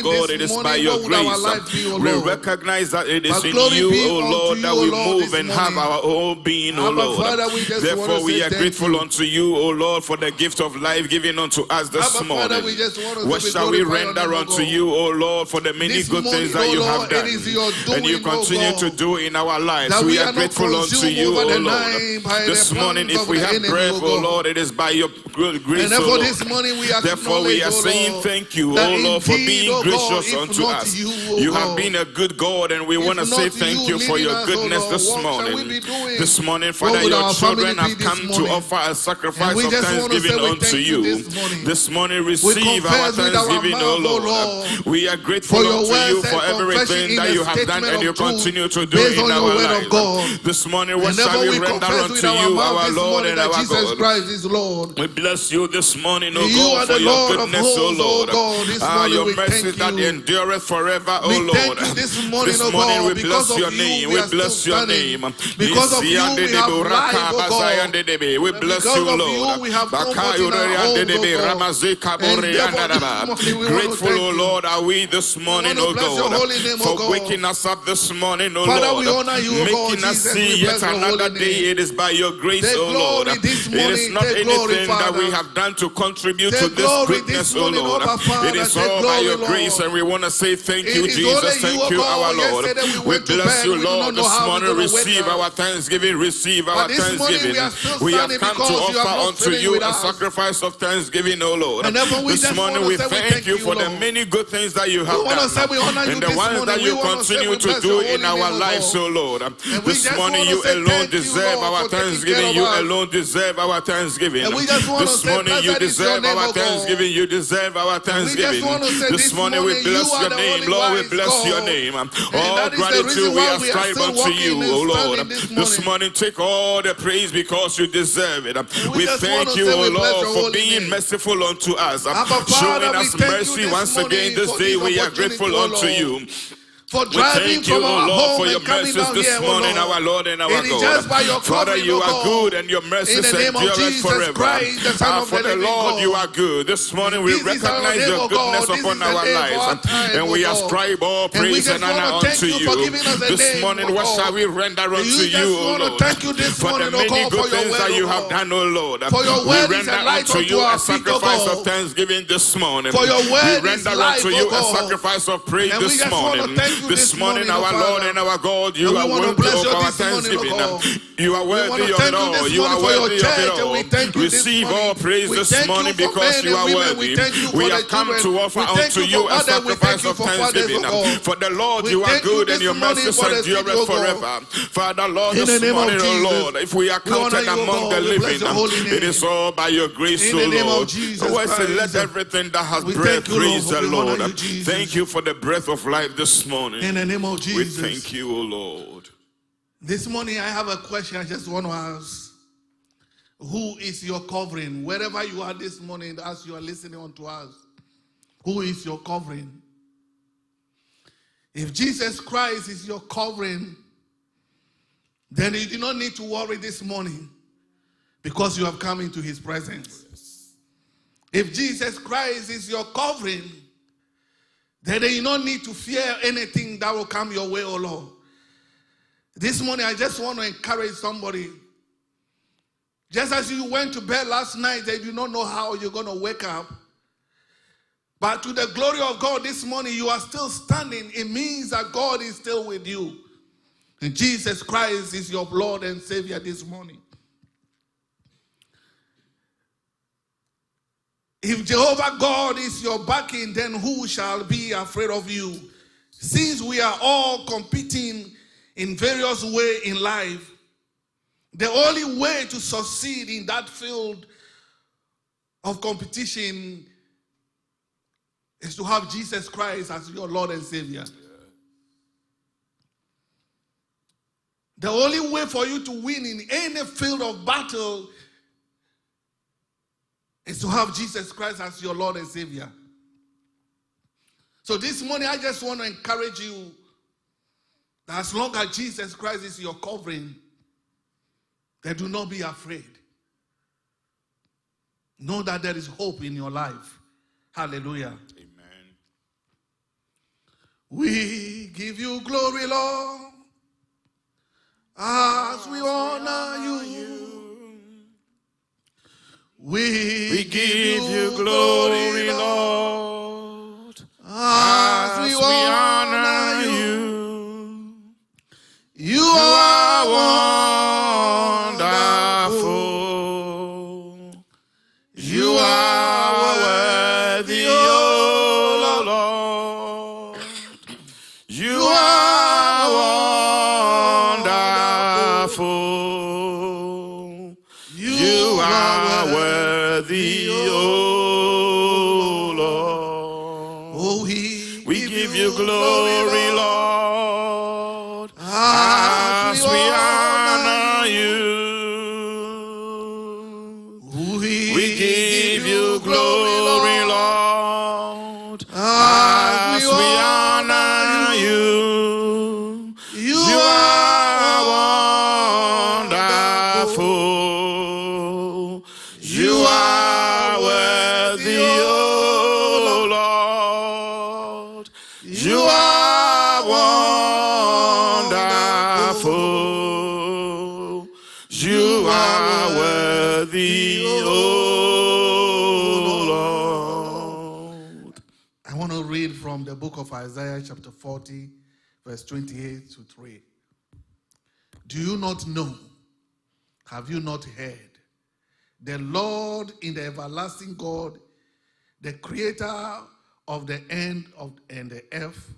God, it is by your grace. We recognize that it is in you, O Lord, that we move and have our own being, O Lord. Therefore, we are grateful unto you, O Lord, for the gift of life given unto us this morning. What shall we render unto you, O Lord, for the many good things that you have done and you continue to do in our lives? We are grateful unto you, O Lord. This morning, if we have breath, O Lord, it is by your grace, O Lord. Therefore, we are saying thank you, O Lord, for being gracious unto us. You have been a good God, and we want to say thank you for your goodness this morning. This morning, Father, your children have come to offer a sacrifice of thanksgiving unto you. This morning, receive our thanksgiving, O Lord. We are grateful unto you for everything that you have done and you continue to do in our lives. This morning, what shall we render unto you, our Lord and our God? We bless you this morning, O God, for your goodness, O Lord. Your mercy that endureth forever, O Lord. This morning we bless your name. We bless your name. Because of you, we have life, O God. We bless you, Lord. Grateful, O Lord, are we this morning, O God, for waking us up this morning, O Lord, making us see yet another day. It is by your grace, O Lord. It is not anything that we have done to contribute to this greatness, O Lord. It is all by your grace, and we want to say thank you, Jesus. Thank you, our Lord. We bless you, Lord, this morning. Receive our thanksgiving. Receive our thanksgiving. We have come to offer unto you a sacrifice of thanksgiving, O Lord. This morning we thank you for the many good things that you have done and the ones that you continue to do in our lives, O Lord. This morning you alone deserve our thanksgiving. You alone deserve our thanksgiving. This morning you deserve our thanksgiving. You deserve our thanksgiving. This morning we bless your name, Lord. We bless your name. All gratitude we ascribe unto you, O Lord. This morning take all the praise because you deserve it. We thank you, O Lord, for being merciful unto us, showing us mercy once again this day. We are grateful unto you. For driving from our home and coming down this here, morning, O Lord. our Lord and our It is just by your God. Father, covering, you O are God. good and your mercies endure forever. Christ, the Son of For the living Lord, God. you are good. This morning we recognize your goodness upon our lives, and we ascribe all praise and honor unto you. This morning, what shall we render unto you, O Lord? For the many good things that you have done, O Lord. We render unto you a sacrifice of thanksgiving this morning. We render unto you a sacrifice of praise this morning. This morning, our Lord and our God, you are worthy of our thanksgiving. You are worthy of it all. You are worthy of it all. Receive all praise this morning because you are worthy. We have come to offer unto you a sacrifice of thanksgiving. For the Lord, you are good and your mercy endureth forever. Father, Lord, this morning, O Lord, if we are counted among the living, it is all by your grace, O Lord. Let everything that has breath praise the Lord. Thank you for the breath of life this morning. In the name of Jesus. We thank you, O Lord. This morning I have a question I just want to ask. Who is your covering? Wherever you are this morning, as you are listening on to us, who is your covering? If Jesus Christ is your covering, then you do not need to worry this morning because you have come into his presence. If Jesus Christ is your covering, then you do not need to fear anything that will come your way, O Lord. This morning, I just want to encourage somebody. Just as you went to bed last night, and you do not know how you're going to wake up. But to the glory of God this morning, you are still standing. It means that God is still with you. And Jesus Christ is your Lord and Savior this morning. If Jehovah God is your backing, then who shall be afraid of you? Since we are all competing in various ways in life, the only way to succeed in that field of competition is to have Jesus Christ as your Lord and Savior. The only way for you to win in any field of battle is to have Jesus Christ as your Lord and Savior. So this morning, I just want to encourage you that as long as Jesus Christ is your covering, then do not be afraid. Know that there is hope in your life. Hallelujah. Amen. We give you glory, Lord, as we honor you. We give you glory, Lord, as we honor you. You are wonderful. You are worthy, O Lord. You are wonderful. You are worthy, O Lord. Oh, we give you glory, Lord, as we honor you. We give you glory, Lord, as we honor you. You are wonderful. You are worthy, O Lord. You are wonderful. You are worthy, O Lord. I want to read from the book of Isaiah chapter 40, verse 28 to 3. Do you not know? Have you not heard? The Lord in the everlasting God, the creator of the end of and the earth,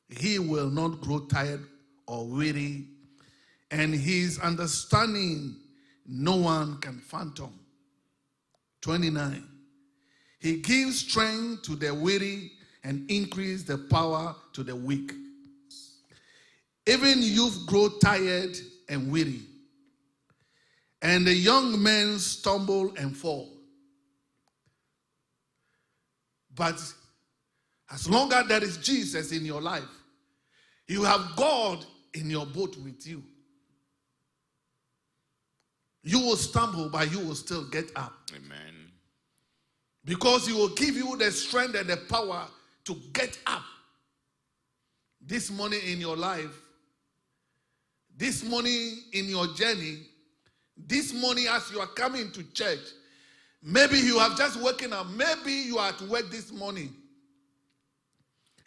he will not grow tired or weary, and his understanding no one can fathom. 29. He gives strength to the weary and increase the power to the weak. Even youth grow tired and weary, and the young men stumble and fall. But as long as there is Jesus in your life, you have God in your boat with you. You will stumble, but you will still get up. Amen. Because he will give you the strength and the power to get up. This morning in your life, this morning in your journey, this morning as you are coming to church, maybe you have just woken up, maybe you are at work this morning,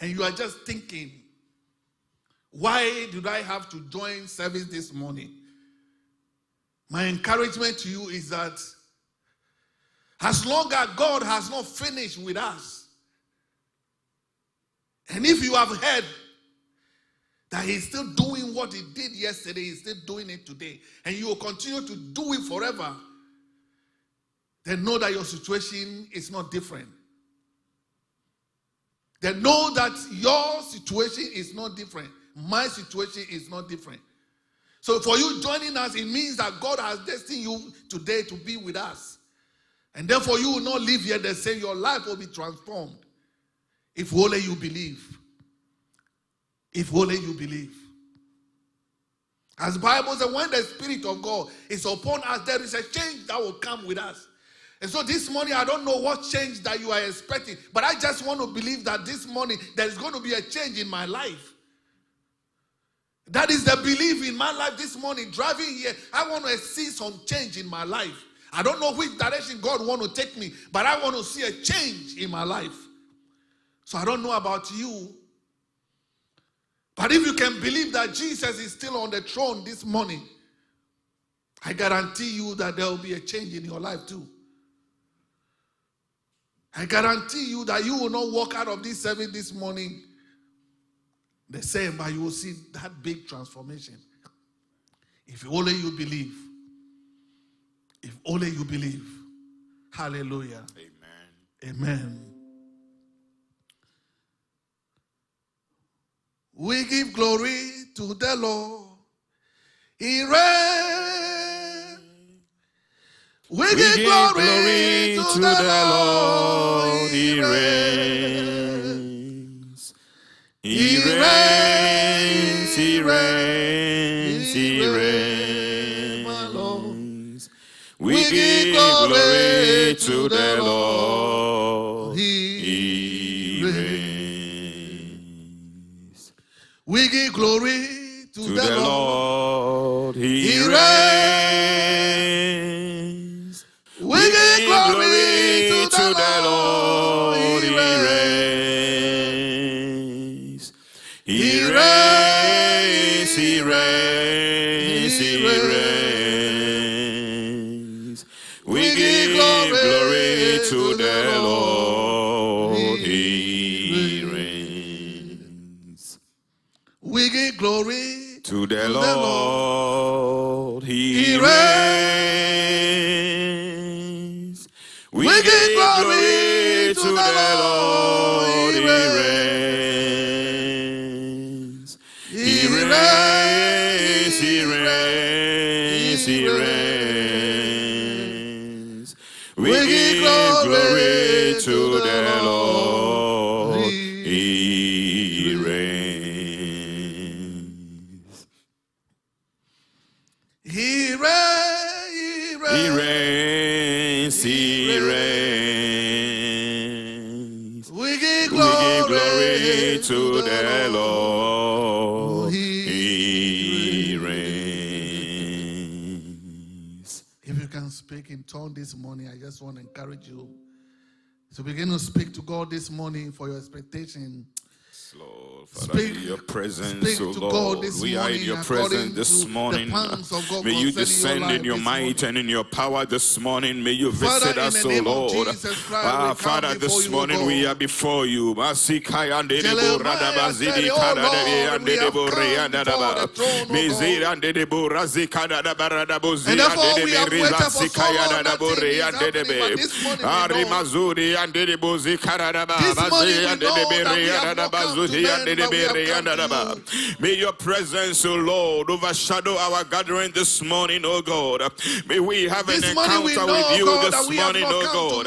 and you are just thinking, why did I have to join service this morning? My encouragement to you is that as long as God has not finished with us, and if you have heard that he's still doing what he did yesterday, he's still doing it today, and you will continue to do it forever, then know that your situation is not different. Then know that your situation is not different. My situation is not different. So for you joining us, it means that God has destined you today to be with us. And therefore you will not live here the same. Your life will be transformed. If only you believe. If only you believe. As the Bible says, when the Spirit of God is upon us, there is a change that will come with us. And so this morning, I don't know what change that you are expecting, but I just want to believe that this morning, there is going to be a change in my life. That is the belief in my life this morning. Driving here, I want to see some change in my life. I don't know which direction God wants to take me, but I want to see a change in my life. So I don't know about you, but if you can believe that Jesus is still on the throne this morning, I guarantee you that there will be a change in your life too. I guarantee you that you will not walk out of this service this morning the same, but you will see that big transformation. If only you believe. If only you believe. Hallelujah. Amen. Amen. We give glory to the Lord. He reigns. We give glory to the Lord. He reigns. He reigns. He reigns. He reigns. My Lord. We give glory to the Lord. He reigns. We give glory to the Lord. He reigns. We give glory to the Lord. He reigns. He reigns. He reigns. He reigns. We give glory to the Lord. He reigns. We give glory to the Lord. He reigns. We give glory to the Lord. He reigns. He reigns. He reigns. He reigns. We give glory to the Lord. He reigns. He reigns. He reigns. He reigns. We give glory to the Lord. He reigns. If you can speak in tongue this morning, I just want to encourage you to begin to speak to God this morning for your expectation. Lord, Father, in your presence, oh Lord, we are in your presence this morning. May you descend in your might and in your power this morning. May you visit us, oh Lord. Father, this morning we are before you. And therefore we have waited for so long that this morning may your presence, O Lord, overshadow our gathering this morning, O God. May we have an encounter with you this morning, O God.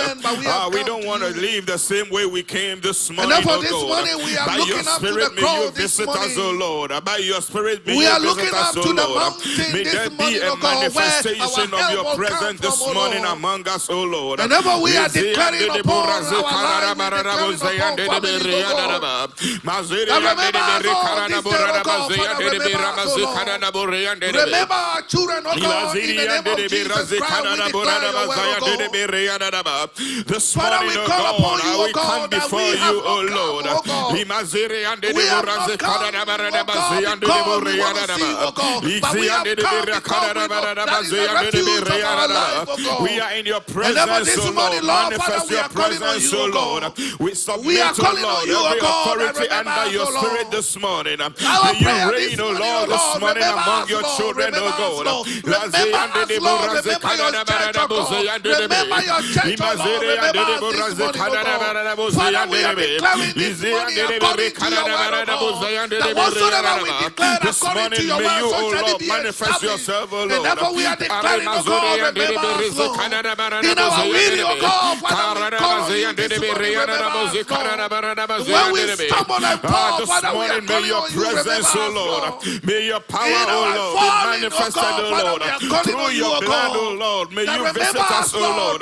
We don't want to leave the same way we came this morning, O God. By your spirit, may you visit us, O Lord. By your spirit, may you visit us, O Lord. May there be a manifestation of your presence this morning among us, O Lord. Whenever we are declaring upon our lives, remember our children, oh God, in the name of Jesus Christ, we declare your word, this morning, oh God, we come before you, oh Lord. We have not come, oh God, we want to see, oh God, but we have come because we know that is the refuge of our life, oh God. We are in your presence, oh Lord. Manifest your presence, oh Lord. We submit, oh Lord, every authority under your spirit this morning. May you reign, oh Lord, this morning among your children, oh God. Remember us, Lord. Remember your church, oh God. Remember your church, oh Lord. Remember us this morning, oh God. Father, we are declaring this morning according to your word, oh God. That whatsoever we declare according to your word, so shall it be established. And therefore we are declaring, oh God, remember us, Lord. In our meeting, oh God, Father, we call on you this morning, remember us, Lord. When we stumble and fall, Father, we are calling on you, remember us, Lord. May your power, oh Lord, be manifested, oh Lord, through your blood, oh Lord. May you visit us, oh Lord.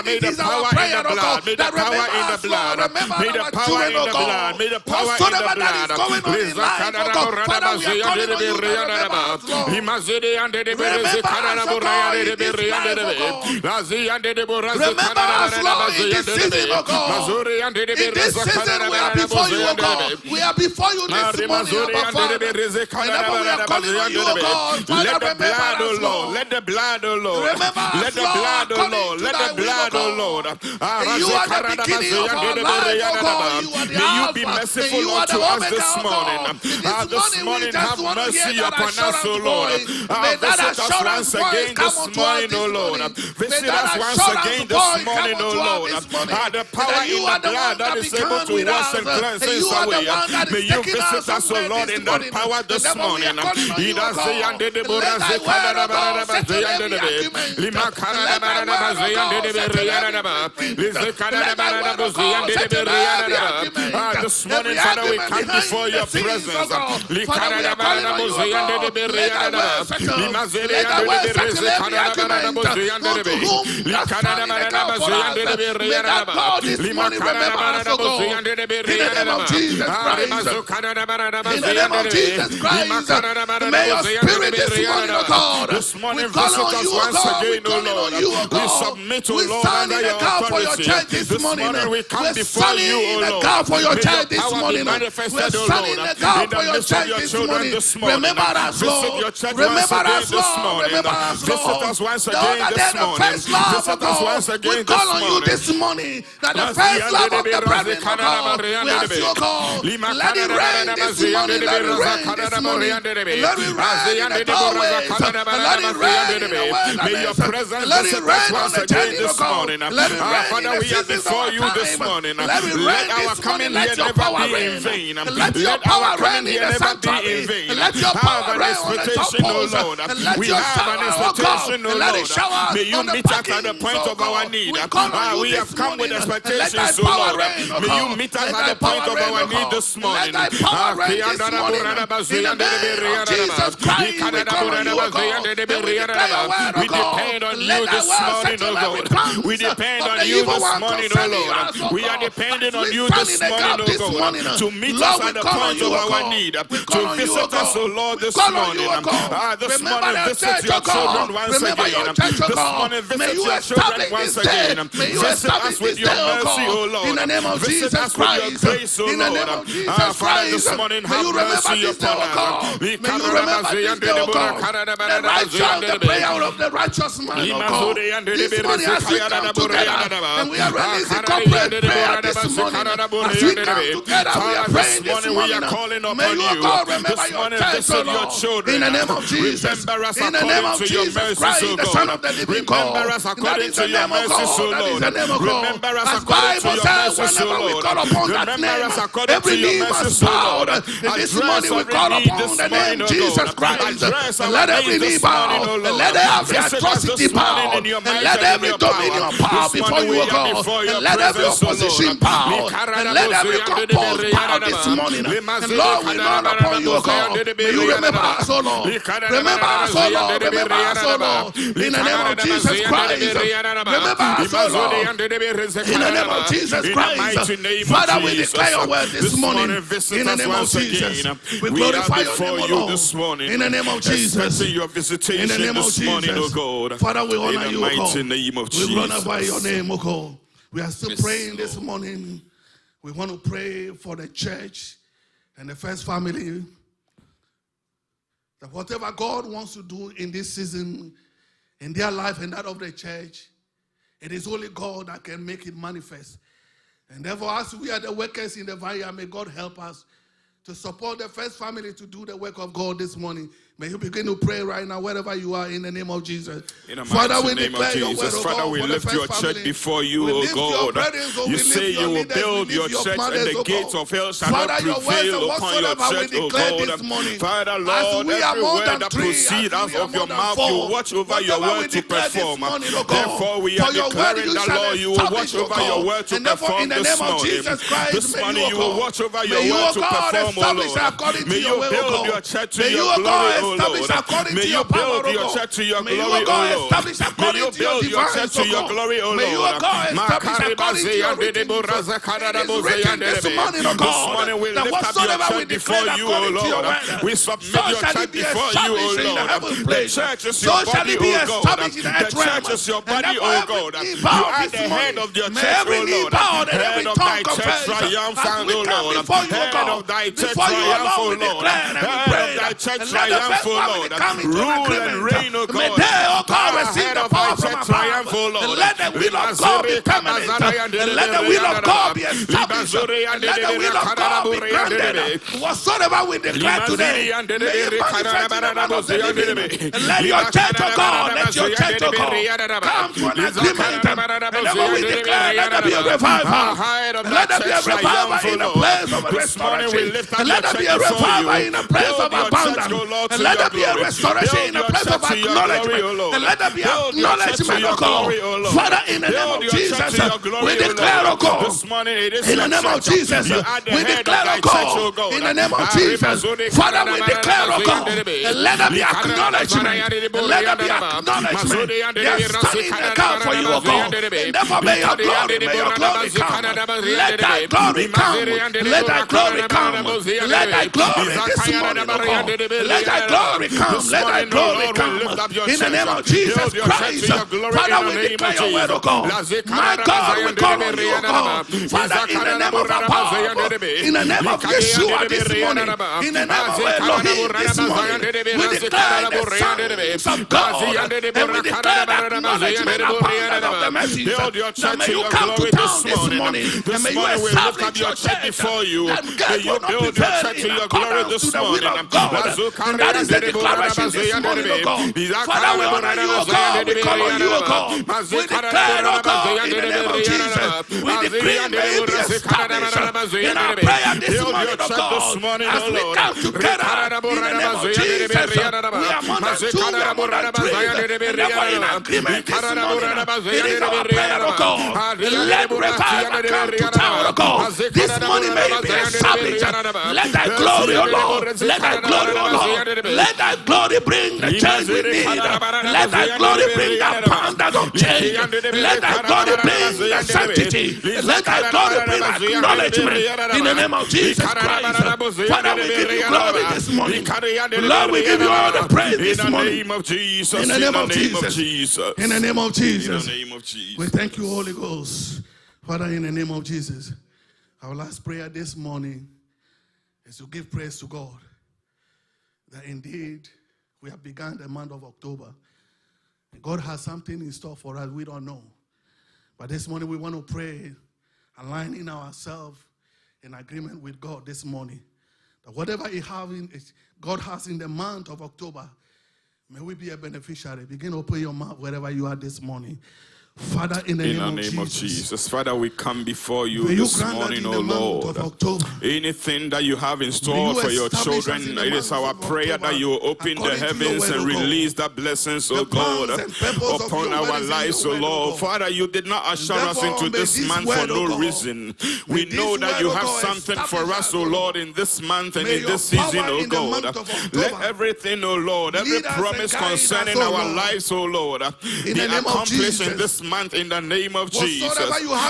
May the power in the blood, may the power in the blood, may the power in the blood, may the power in the blood. Before you, oh God. We are before you this morning, Abba Father. Whenever we are calling on you, oh God, Father, remember us, Lord. Let the blood, oh Lord. Remember us, Let the blood, oh Lord. Let the blood, oh Lord. You are the beginning of our life, oh God. You are the May you be Alpha. merciful unto us this morning. This morning, have mercy upon us, oh Lord. Visit us once again this morning, oh Lord. Visit us once again this morning, oh Lord. The power in the blood that is able to wash and cleanse us away. May you visit us, oh Lord, in that power this morning. This morning, Father, we come before your presence. Jesus Christ. In the name of Jesus Christ. May your spirit this morning, oh God. This morning, we call visit on us you, oh once God. again, We call Lord. on you, oh God. We submit, oh we Lord, stand in under the your gap for your authority. church this morning. We come We're before you, standing in oh the Lord. gap for your May church your this power morning. be manifested, We're oh standing in Lord, the gap in the for your midst of church your this children morning. this morning. Remember us, Visit Lord. your church Remember once again us, this Lord. morning. Remember us, Visit Lord. us once Those again that this the morning. first love, Visit oh us God. once again We call this on you morning. this morning. That the first love of the brethren, oh God. We ask you, oh God. Let it rain this morning. Let it rain this morning. Let it rain in the doorways. Let it rain in the wilderness. May your presence let it visit us rain on once the again journey, this oh God. morning. Let it rain Father, in the we are seasons before of you our this time. morning. Let it Let rain our this morning. coming Let here your never power be in rain. vain. Let your Let our power rain coming in here the never be in sanctuary. vain. Let your Have power an rain on the top expectation, O post. Lord. Let We your have an shower, oh God. expectation, O Let it Lord. shower May you on the meet us at the parkings, point oh of our God. need. We call on you We have this come with morning. Let thy expectations, O power Lord. rain, oh May you God. meet us Let at thy the point power of rain, our oh need God. this morning. Let thy power rain this morning. In the name of Jesus Christ, we call on you, oh God. And we declare your word, We oh God. depend on Let you thy this word morning, settle O every God. plans We depend of on the you evil this one morning, O concerning Lord. us, oh We are God. depending As on we you stand in this the morning, gap O this God, morning, to meet Lord, us we at the call on point you, of oh our God. need, We call to on you, oh visit us, O God. Lord, We this call on you, morning. oh God. This Remember morning, your visit church, your oh God. children once Remember your again. church, oh This God. morning, May visit you your children establish once this day. again. May you Visit establish us with this day, your oh mercy, God. O Lord. In the name of Visit Jesus us with your Christ. grace, O In the Lord. name of Jesus Father, Christ. this morning, May have you remember mercy this day, upon oh us. God. May you remember this day, oh God. The righteous, the prayer of the righteous man, oh God. This morning as we come together and we are releasing corporate prayer this morning. As we come together, we are praying this we morning. are calling May upon you, oh you. God, remember This your morning, church, oh visit your Lord. children. In the name of Jesus. Remember us In the name according of to your Jesus mercies, Christ, O the Son God. of the living Remember God. us That according is to the your name of mercies, O God. That is Lord. the name of God. Remember us As according to Bible your says, mercies, O whenever we Lord. call upon that Remember us name, according to every your knee mercies, must O bow. Lord. This Address morning we every call need upon this the morning, name O Jesus God. Christ. Address And our let every needs knee this morning, bow. O And Lord. let every Visit us atrocity this morning bow. in your And might let and in every your power. dominion bow This before morning you, we O are God. before your And let every presence, O Lord. opposition bow. And let every compose bow this morning. And Lord, we call upon you, O God. May you remember us, O Lord. Remember us, O Lord. Remember us, O Lord. In the name of Jesus Christ. Remember us, O Lord. In the name of Jesus Christ. Father, we declare your word this morning. Visit In the us name of once Jesus. again. We We are glorify your before name, O you Lord. this morning. In the name of Jesus. Expecting your In the visitation name of this morning, O Jesus. God. Father, we honor In the you, O God. mighty name of We Jesus. glorify your name, O God. We are still Yes, praying this Lord. morning. We want to pray for the church and the first family. That whatever God wants to do in this season, in their life and that of the church, it is only God that can make it manifest. And therefore, as we are the workers in the vineyard, may God help us to support the first family to do the work of God this morning. May you begin to pray right now, wherever you are, in the name of Jesus. Father, we declare your word, Father, we lift your church before you, O God. You say you will build your church and the gates of hell shall not prevail upon your church, O God. Father, Lord, every word that proceeds out of your mouth, you watch over your word to perform. Therefore, we are declaring that, Lord, you will watch over your word to perform this morning. This morning, you will watch over your word to perform, O Lord. May you build your church to your glory, O Lord. May you build your church to your glory, O Lord. May you build your church to your glory, O Lord. May you establish according to your written this morning, O God, that whatsoever we declare according to your word, we submit your church before you, O Lord. The church is your body, O God. The church is your body, O God. You are the head of your church, O Lord. Head of thy church, triumphant, O Lord. Head of thy church, triumph, O Lord. Head of thy church, triumph, O Lord. Rule and reign, O God. Head of thy church, triumph, O Lord. Let the will of God be permanent. Let the will of God be established. Let the will of God be granted. Whatsoever we declare today, may it manifest in the land of the living. Let your church, O God, let your church, O God, come to an agreement. Whenever we declare, let there be a revival. Let there be a revival in the place of a restoration. Let there be a revival in the place of abundance. let there be a restoration in a place of acknowledgement. Let there be acknowledgement, oh God. Father, in the name of Jesus, we declare, oh God, in the name of Jesus, we declare, oh God, in the name of Jesus, Father, we declare, oh God, let there be acknowledgement. Let there be acknowledgement. They are standing in the gap for you, oh God. And therefore, may your glory come. Let thy glory come. Let thy glory come. Let thy glory this morning, oh God. Let thy glory come. Let thy glory come. In the name of Jesus Christ, Father, we declare your word, oh God. My God, we call on you, oh God. Father, in the name of Abba, in the name of Yeshua this morning, in the name of Elohim this morning, we declare the sons of God, and we declare that acknowledgement abundant of the message. Now may you come to town this morning, and may you establish your church before you. May you build your church in accordance to the will of God. And that is the declaration this morning, oh God. Father, we honor you, oh God. We call on you, oh God. We declare, oh God, in the name of Jesus. We decree and may it be established in our prayer this morning, oh God. As we come together in the name of Jesus, we are more than two, we are more than three. And therefore in agreement this morning, it is our prayer, oh God. Let revival come to town, oh God. This morning may it be established. Let thy glory, oh Lord. Let thy glory, oh Lord. Let thy glory bring the change we need. Let thy glory bring the abundance of change. Let thy glory bring the sanctity. Let thy glory bring acknowledgement in the name of Jesus Christ. Father, we give you glory this morning. Lord, we give you all the praise this morning. In the name of Jesus. In the name of Jesus. We thank you, Holy Ghost. Father, in the name of Jesus. Our last prayer this morning is to give praise to God that indeed we have begun the month of October. And God has something in store for us we don't know. But this morning we want to pray, aligning ourselves in agreement with God this morning. That whatever God has in the month of October, may we be a beneficiary. Begin to open your mouth wherever you are this morning. Father, in the name of Jesus. Father, we come before you this morning, oh Lord. Anything that you have in store for your children, it is our prayer that you open the heavens and release the blessings, oh God, upon our lives, oh Lord. Father, you did not usher us into this month for no reason. We know that you have something for us, oh Lord, in this month and in this season, oh God. Let everything, oh Lord, every promise concerning our lives, oh Lord, be accomplished in this month in the name of Jesus.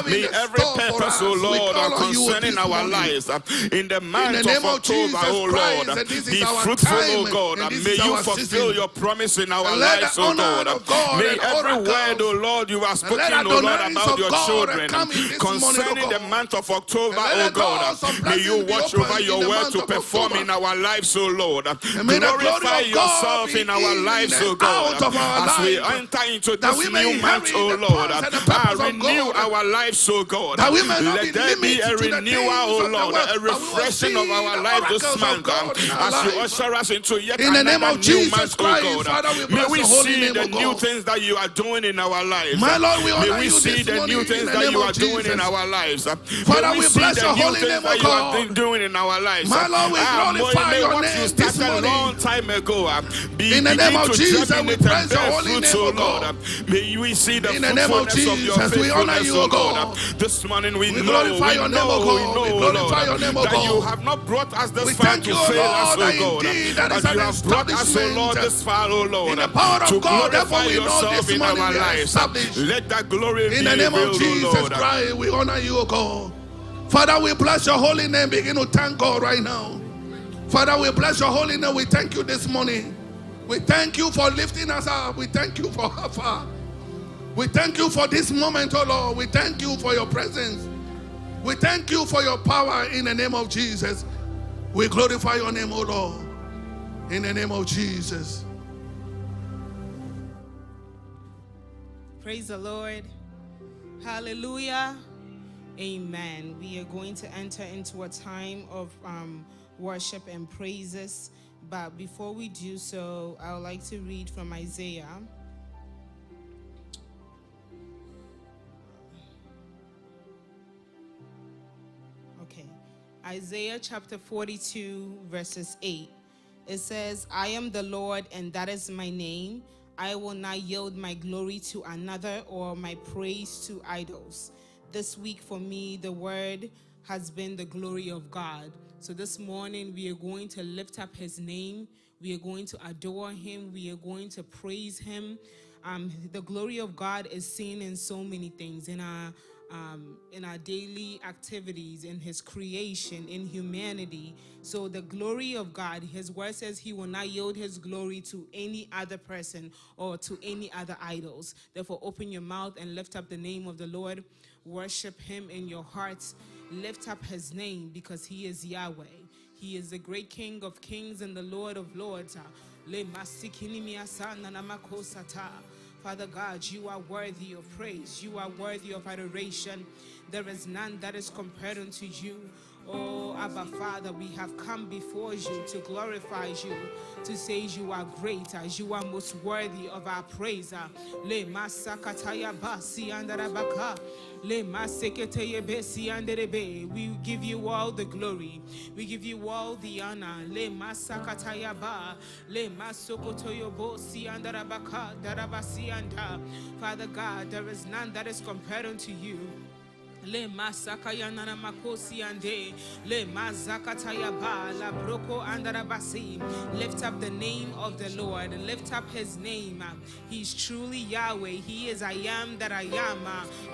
May every purpose, oh Lord, concerning our lives in the month of October, oh Lord, be fruitful, oh God. May you fulfill your promise in our lives, oh God. May every word, oh Lord, you have spoken, oh Lord, about your children concerning the month of October, oh God. May you watch over your word to perform in our lives, oh Lord. Glorify yourself in our lives, oh God, as we enter into this new month, oh Lord. Renew our lives, oh God. Let there be a renewal, oh Lord, a refreshing of our life this month as you usher us into yet another new month, oh God. May we see the new things that you are doing in our lives. May we see the new things that you are doing in our lives. Father, we bless your holy name, oh God. Doing in our lives. My Lord, we glorify your name this morning. A long time ago, in the name of Jesus, we praise your holy name, oh God. May we see the name of Jesus, we honor you, O God. This morning we glorify your name, O God. We glorify your name, O God. That you have not brought us this far to fail us, O God. That you have brought us, O Lord, this far, O Lord, in the power of to God. glorify yourself in our lives. Let that glory be in the name revealed, of Jesus Christ, we honor you, O God. Father, we bless your holy name. Begin to thank God right now. Father, we bless your holy name. We thank you this morning. We thank you for lifting us up. We thank you for how far. We thank you for this moment, oh Lord. We thank you for your presence. We thank you for your power in the name of Jesus. We glorify your name, oh Lord, in the name of Jesus. Praise the Lord. Hallelujah. Amen. We are going to enter into a time of worship and praises. But before we do so, I would like to read from Isaiah. Isaiah chapter 42 verses 8. It says, I am the Lord, and that is my name. I will not yield my glory to another or my praise to idols. This week for me, the word has been the glory of God. So this morning, we are going to lift up his name. We are going to adore him. We are going to praise him. The glory of God is seen in so many things, in our daily activities, in his creation, in humanity. So the glory of God, his word says he will not yield his glory to any other person or to any other idols. Therefore, open your mouth and lift up the name of the Lord. Worship him in your hearts. Lift up his name because he is Yahweh. He is the great King of kings and the Lord of lords. Father God, you are worthy of praise. You are worthy of adoration. There is none that is compared unto you. Oh, Abba Father, we have come before you to glorify you, to say you are great, as you are most worthy of our praise. Le masakataya basi andarabaka. Le maseketeye besi anderebe. We give you all the glory. We give you all the honor. Le masakataya ba. Le masokotoyo bosi andarabaka darabasi anda. Father God, there is none that is compared unto you. Le masakaya nana makosi ande le mazakataya ba la broko andarabasi. Lift up the name of the Lord. Lift up his name. He's truly Yahweh. He is I am that I am.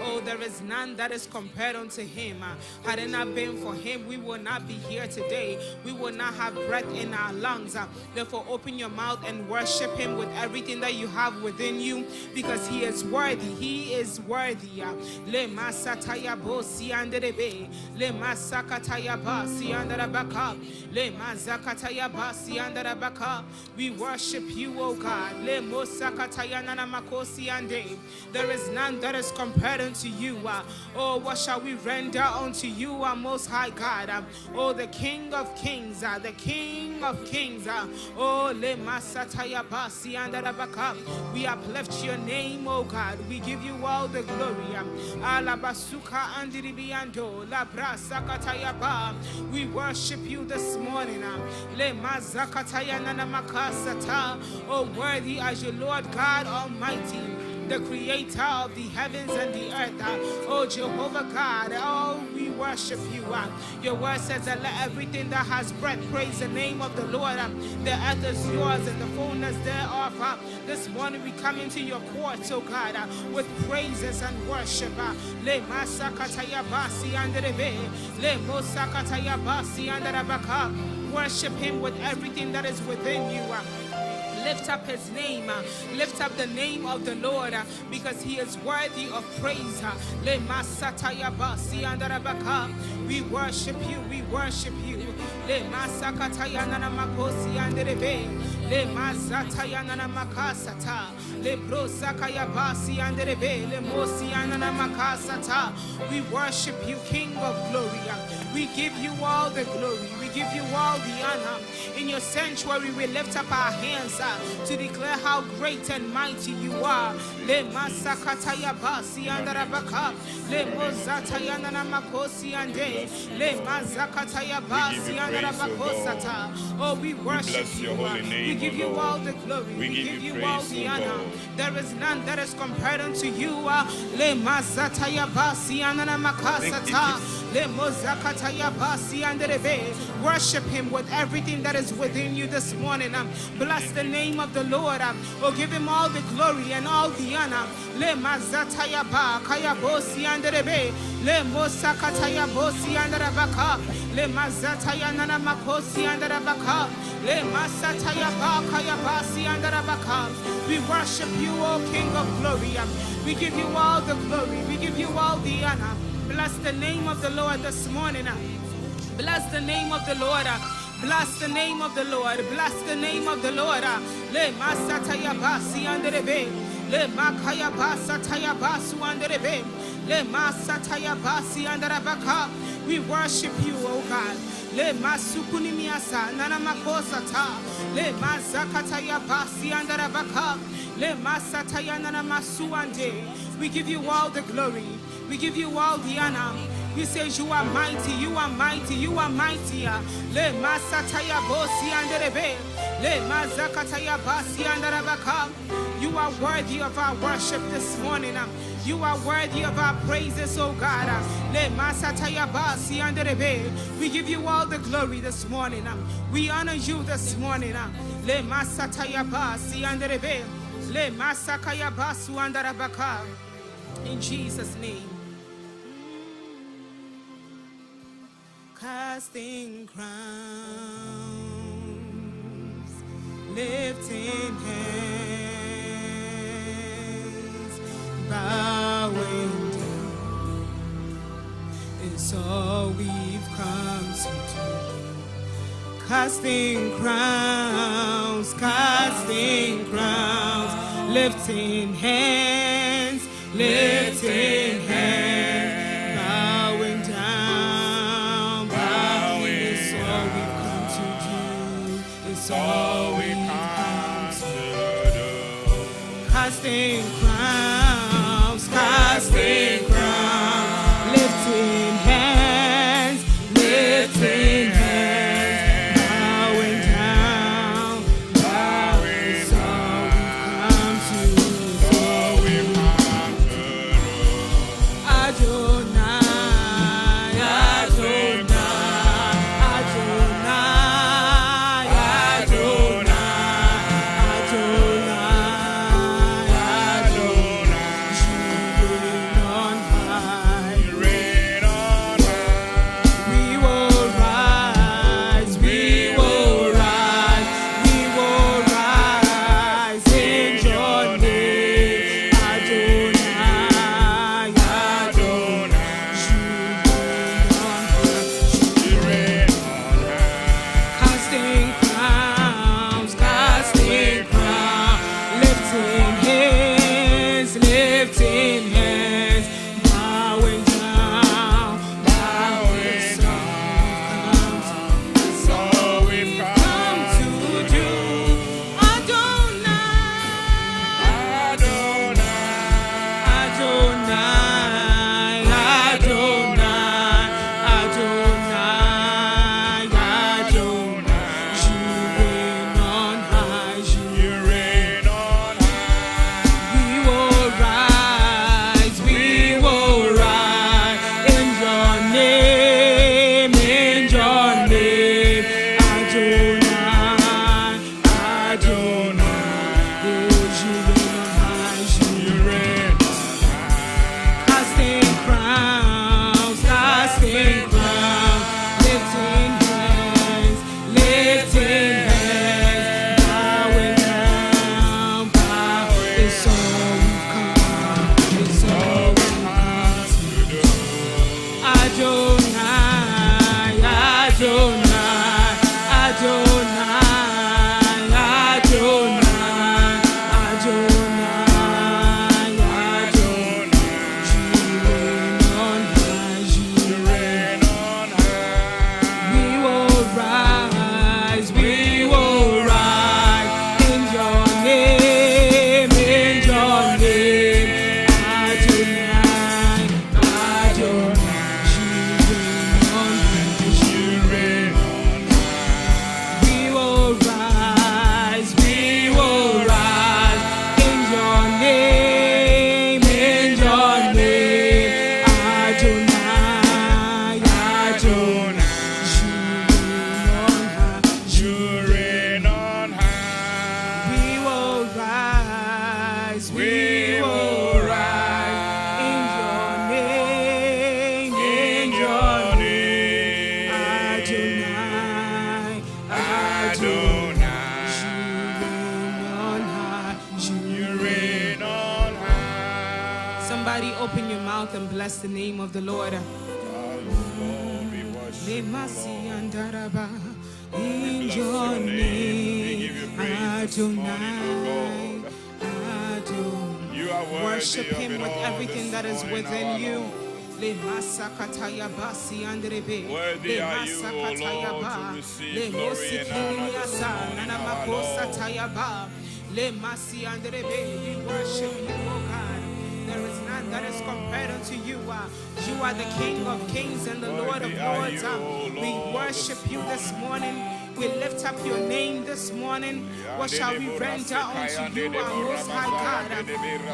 Oh, there is none that is compared unto him. Had it not been for him, we will not be here today. We will not have breath in our lungs. Therefore, open your mouth and worship him with everything that you have within you, because he is worthy. He is worthy. Le masataya bosi anderebe le masakataya basi andarabaka le mazakataya basi andarabaka. We worship you, O God. Le mosakataya nana makosi ande. There is none that is compared unto you. Oh, what shall we render unto you, our most high God? Oh, the King of kings, the King of kings. Oh, le masataya basi andarabaka. We uplift your name, O God. We give you all the glory. Alabasuka andiribiando la brasa katayaba. We worship you this morning. Le mazakataya nana makasata. Oh, worthy as your Lord God Almighty, the creator of the heavens and the earth. Oh, Jehovah God, oh, we worship you. Your word says that let everything that has breath praise the name of the Lord. The earth is yours and the fullness thereof. This morning we come into your courts, oh God, with praises and worship. Le masakataya basi anderebe, le mosakataya basi andarabaka. Worship him with everything that is within you. Lift up his name. Lift up the name of the Lord, because he is worthy of praise. Le masataya basi andarabaka. We worship you. We worship you. Le masakataya nana makosi anderebe. Le mazataya nana makasata. Le brosakaya basi anderebe. Le mosi anana makasata. We worship you, King of glory. We give you all the glory. We give you all the honor. In your sanctuary, we lift up our hands to declare how great and mighty you are. Le masakataya basi andarabaka. Le mozataya nana makosi ande. Le mazakataya basi andarabakosata. Oh, we worship you. We give you all the glory. We give you all the honor. There is none that is compared unto you. Le mazataya basi anana makasata. Le mozakataya basi anderebe. Worship him with everything that is within you this morning. Bless the name of the Lord. Oh, give him all the glory and all the honor. Le mazataya ba kaya bosi anderebe. Le mosakataya bosi andarabaka. Le mazataya nana makosi andarabaka. Le masataya ba kaya basi andarabaka. We worship you, O King of glory. We give you all the glory. We give you all the honor. Bless the name of the Lord this morning. Bless the name of the Lord. Bless the name of the Lord. Bless the name of the Lord. Le masataya basi anderebe. Le makaya basataya basu anderebe. Le masataya basi andarabaka. We worship you, O God. Le masukuni miasa nana makosata. Le mazakataya basi andarabaka. Le masataya nana masu ande. We give you all the glory. We give you all the honor. We say you are mighty, you are mighty, you are mighty. Le masataya bosi anderebe. Le mazakataya basi andarabaka. You are worthy of our worship this morning. You are worthy of our praises, oh God. Le masataya basi anderebe. We give you all the glory this morning. We honor you this morning. Le masataya basi anderebe. Le masakaya basu andarabaka. In Jesus' name. Casting crowns, lifting hands, bowing down is all we've come to do. Casting crowns, lifting hands, lifting hands, bowing down, is all we've come to do. It's all we've come to do. Casting crowns, lifting hands, bowing down, is all we've come to do. Somebody open your mouth and bless the name of the Lord. In your name, Adonai, Adonai. Worship him with everything that is within you. Worthy are you, O Lord, to receive glory and honor this morning, our Lord. We worship you, O God. There is none none that is compared unto you. You are the King of kings and the Lord of lords. We worship you this morning. We lift up your name this morning. What shall we render unto you, our most high God?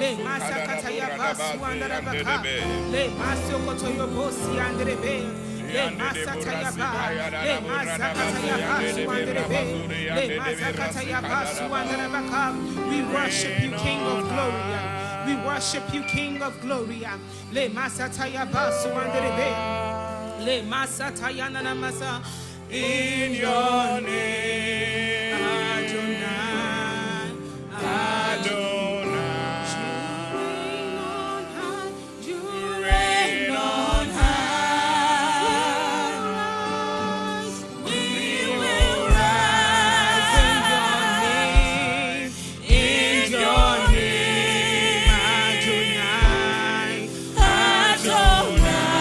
Le masakataya basu andarabaka. Le masokotoyo bosi anderebe. Le masataya ba. Le masakataya basu anderebe. Le masakataya basu andarabaka. We worship you, King of glory. We worship you, King of glory. Le masataya basu anderebe. Le masataya nanamasa. In your name, Adonai, Adonai, you reign on high. We will rise in your name, Adonai, Adonai.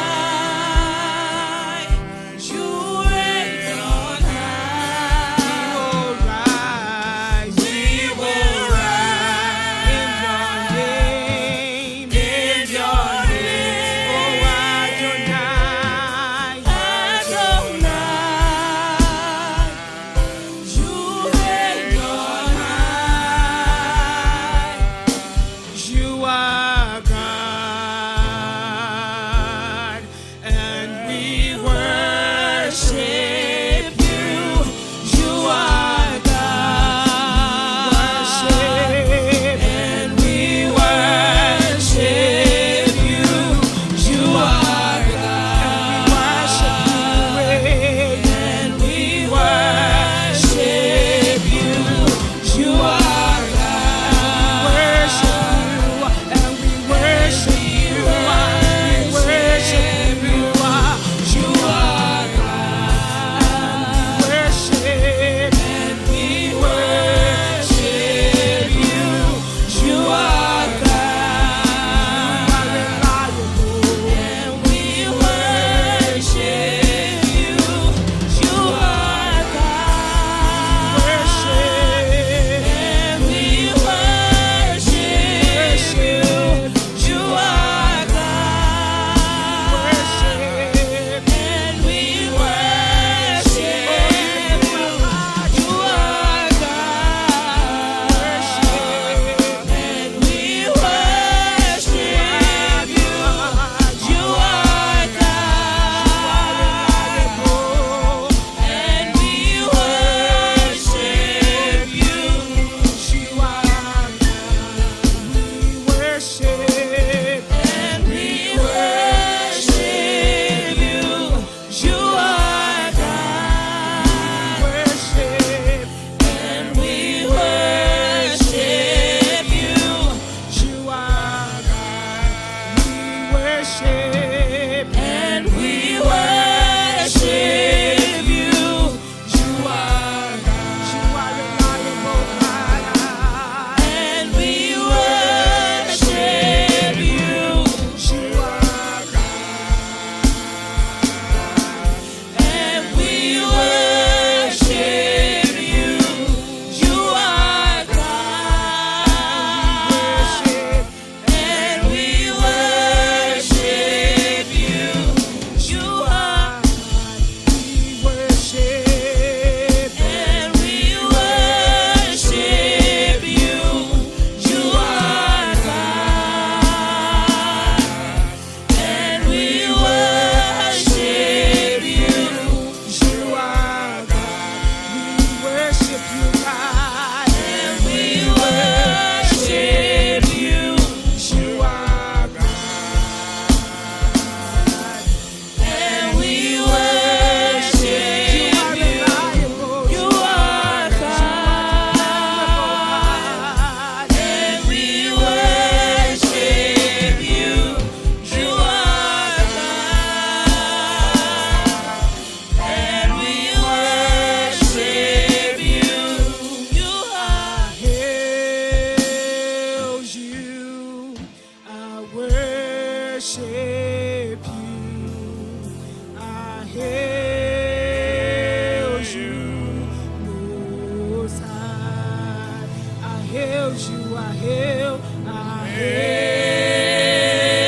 hail you, I hail, I hail.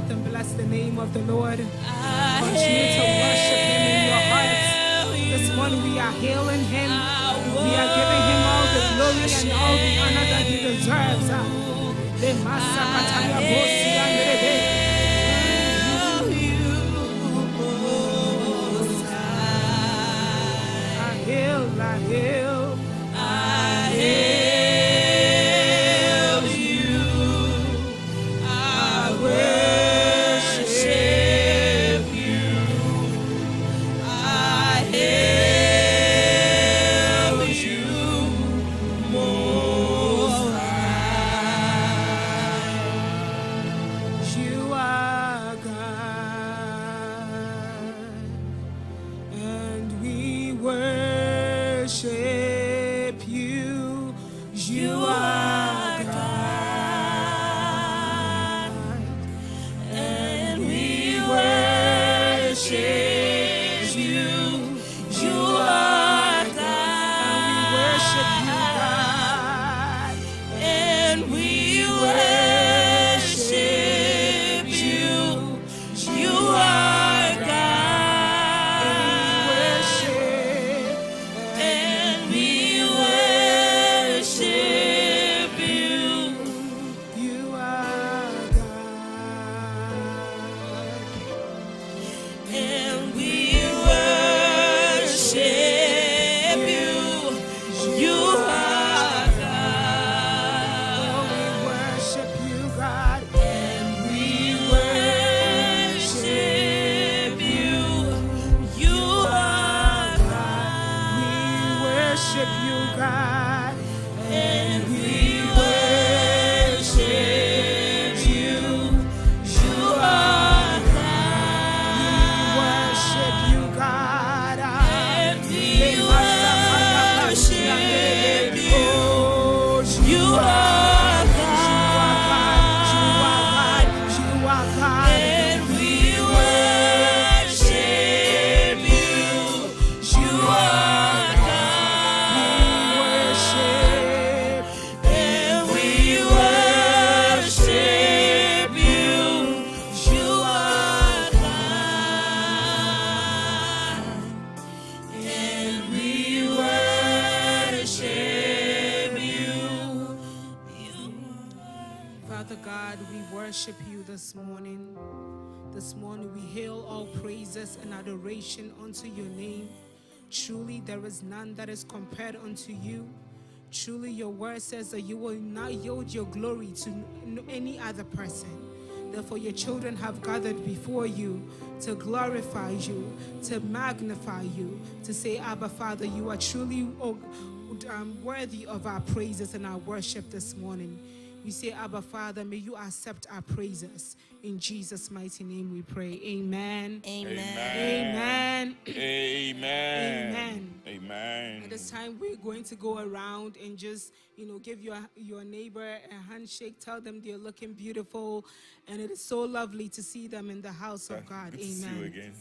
mouth and bless the name of the Lord. Continue to worship him in your hearts. This morning we are hailing him. We are giving him all the glory and all the honor that he deserves. This morning we hail all praises and adoration unto your name. Truly there is none that is compared unto you. Truly your word says that you will not yield your glory to any other person. Therefore your children have gathered before you to glorify you, to magnify you, to say, Abba Father, you are truly worthy of our praises and our worship this morning. We say, Abba Father, may you accept our praises. In Jesus' mighty name we pray. Amen. Amen. Amen. Amen. Amen. Amen. At this time, we're going to go around and just, give your neighbor a handshake. Tell them they're looking beautiful. And it is so lovely to see them in the house of God. Good Amen. to see you again.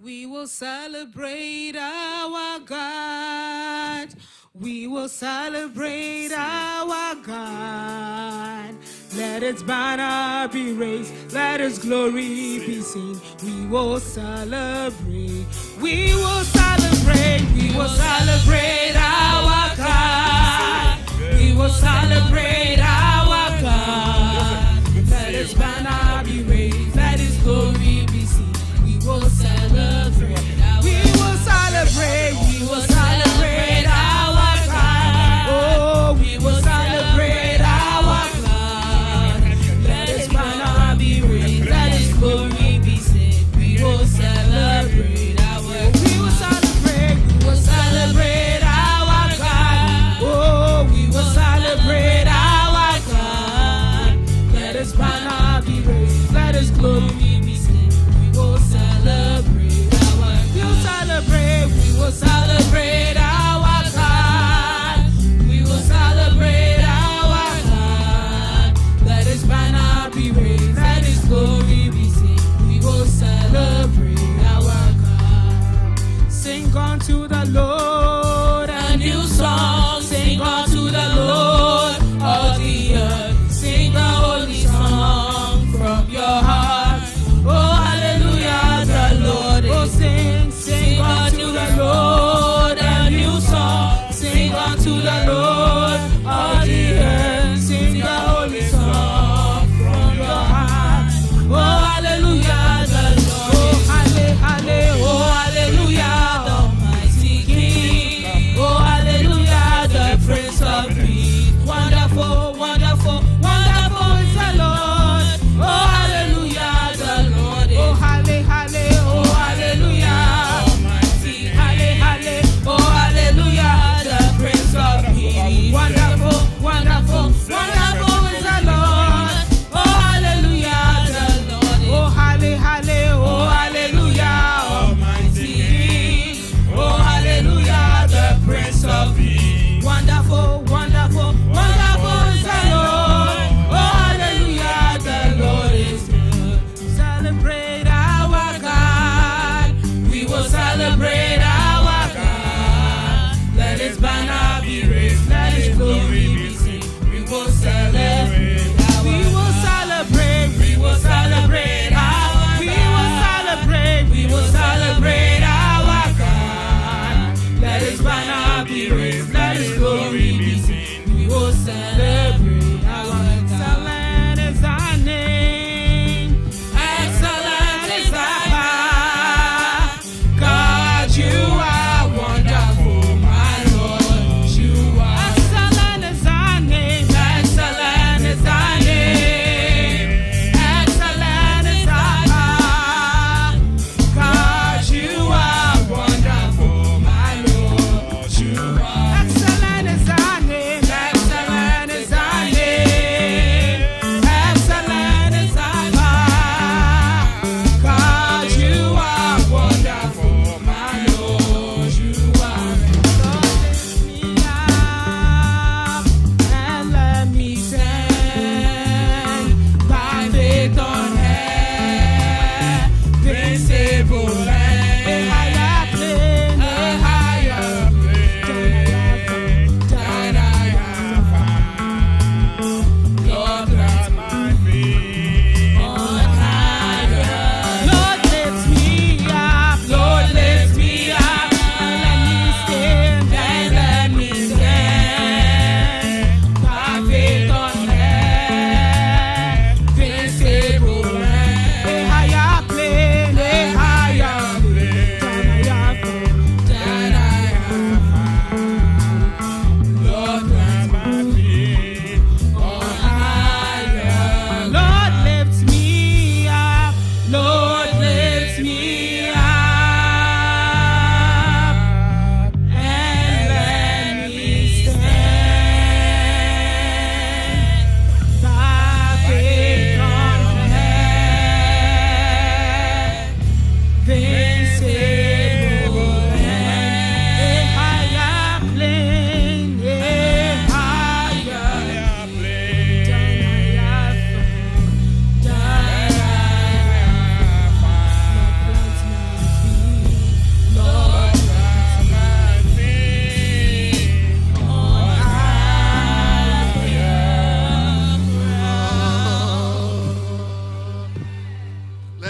We will celebrate our God. We will celebrate our God. Let its banner be raised. Let its glory be seen. We will celebrate. We will celebrate. We will celebrate our God. We will celebrate our God. Let its banner be raised. Let its glory be seen. We will celebrate. We will celebrate. We will celebrate our God. Oh, we will celebrate our God. Let his banner be raised. Let his glory be seen. We will celebrate our God. We will celebrate. We will celebrate our God. Oh, we will celebrate our God. Let his banner be raised. Let his glory be seen. We will celebrate our God. We will celebrate. We will celebrate our God. We will celebrate our God. Let his banner be raised. Let his glory be seen. We will celebrate our God. Sing unto the Lord a new song. Sing unto the Lord all the earth. Sing the holy song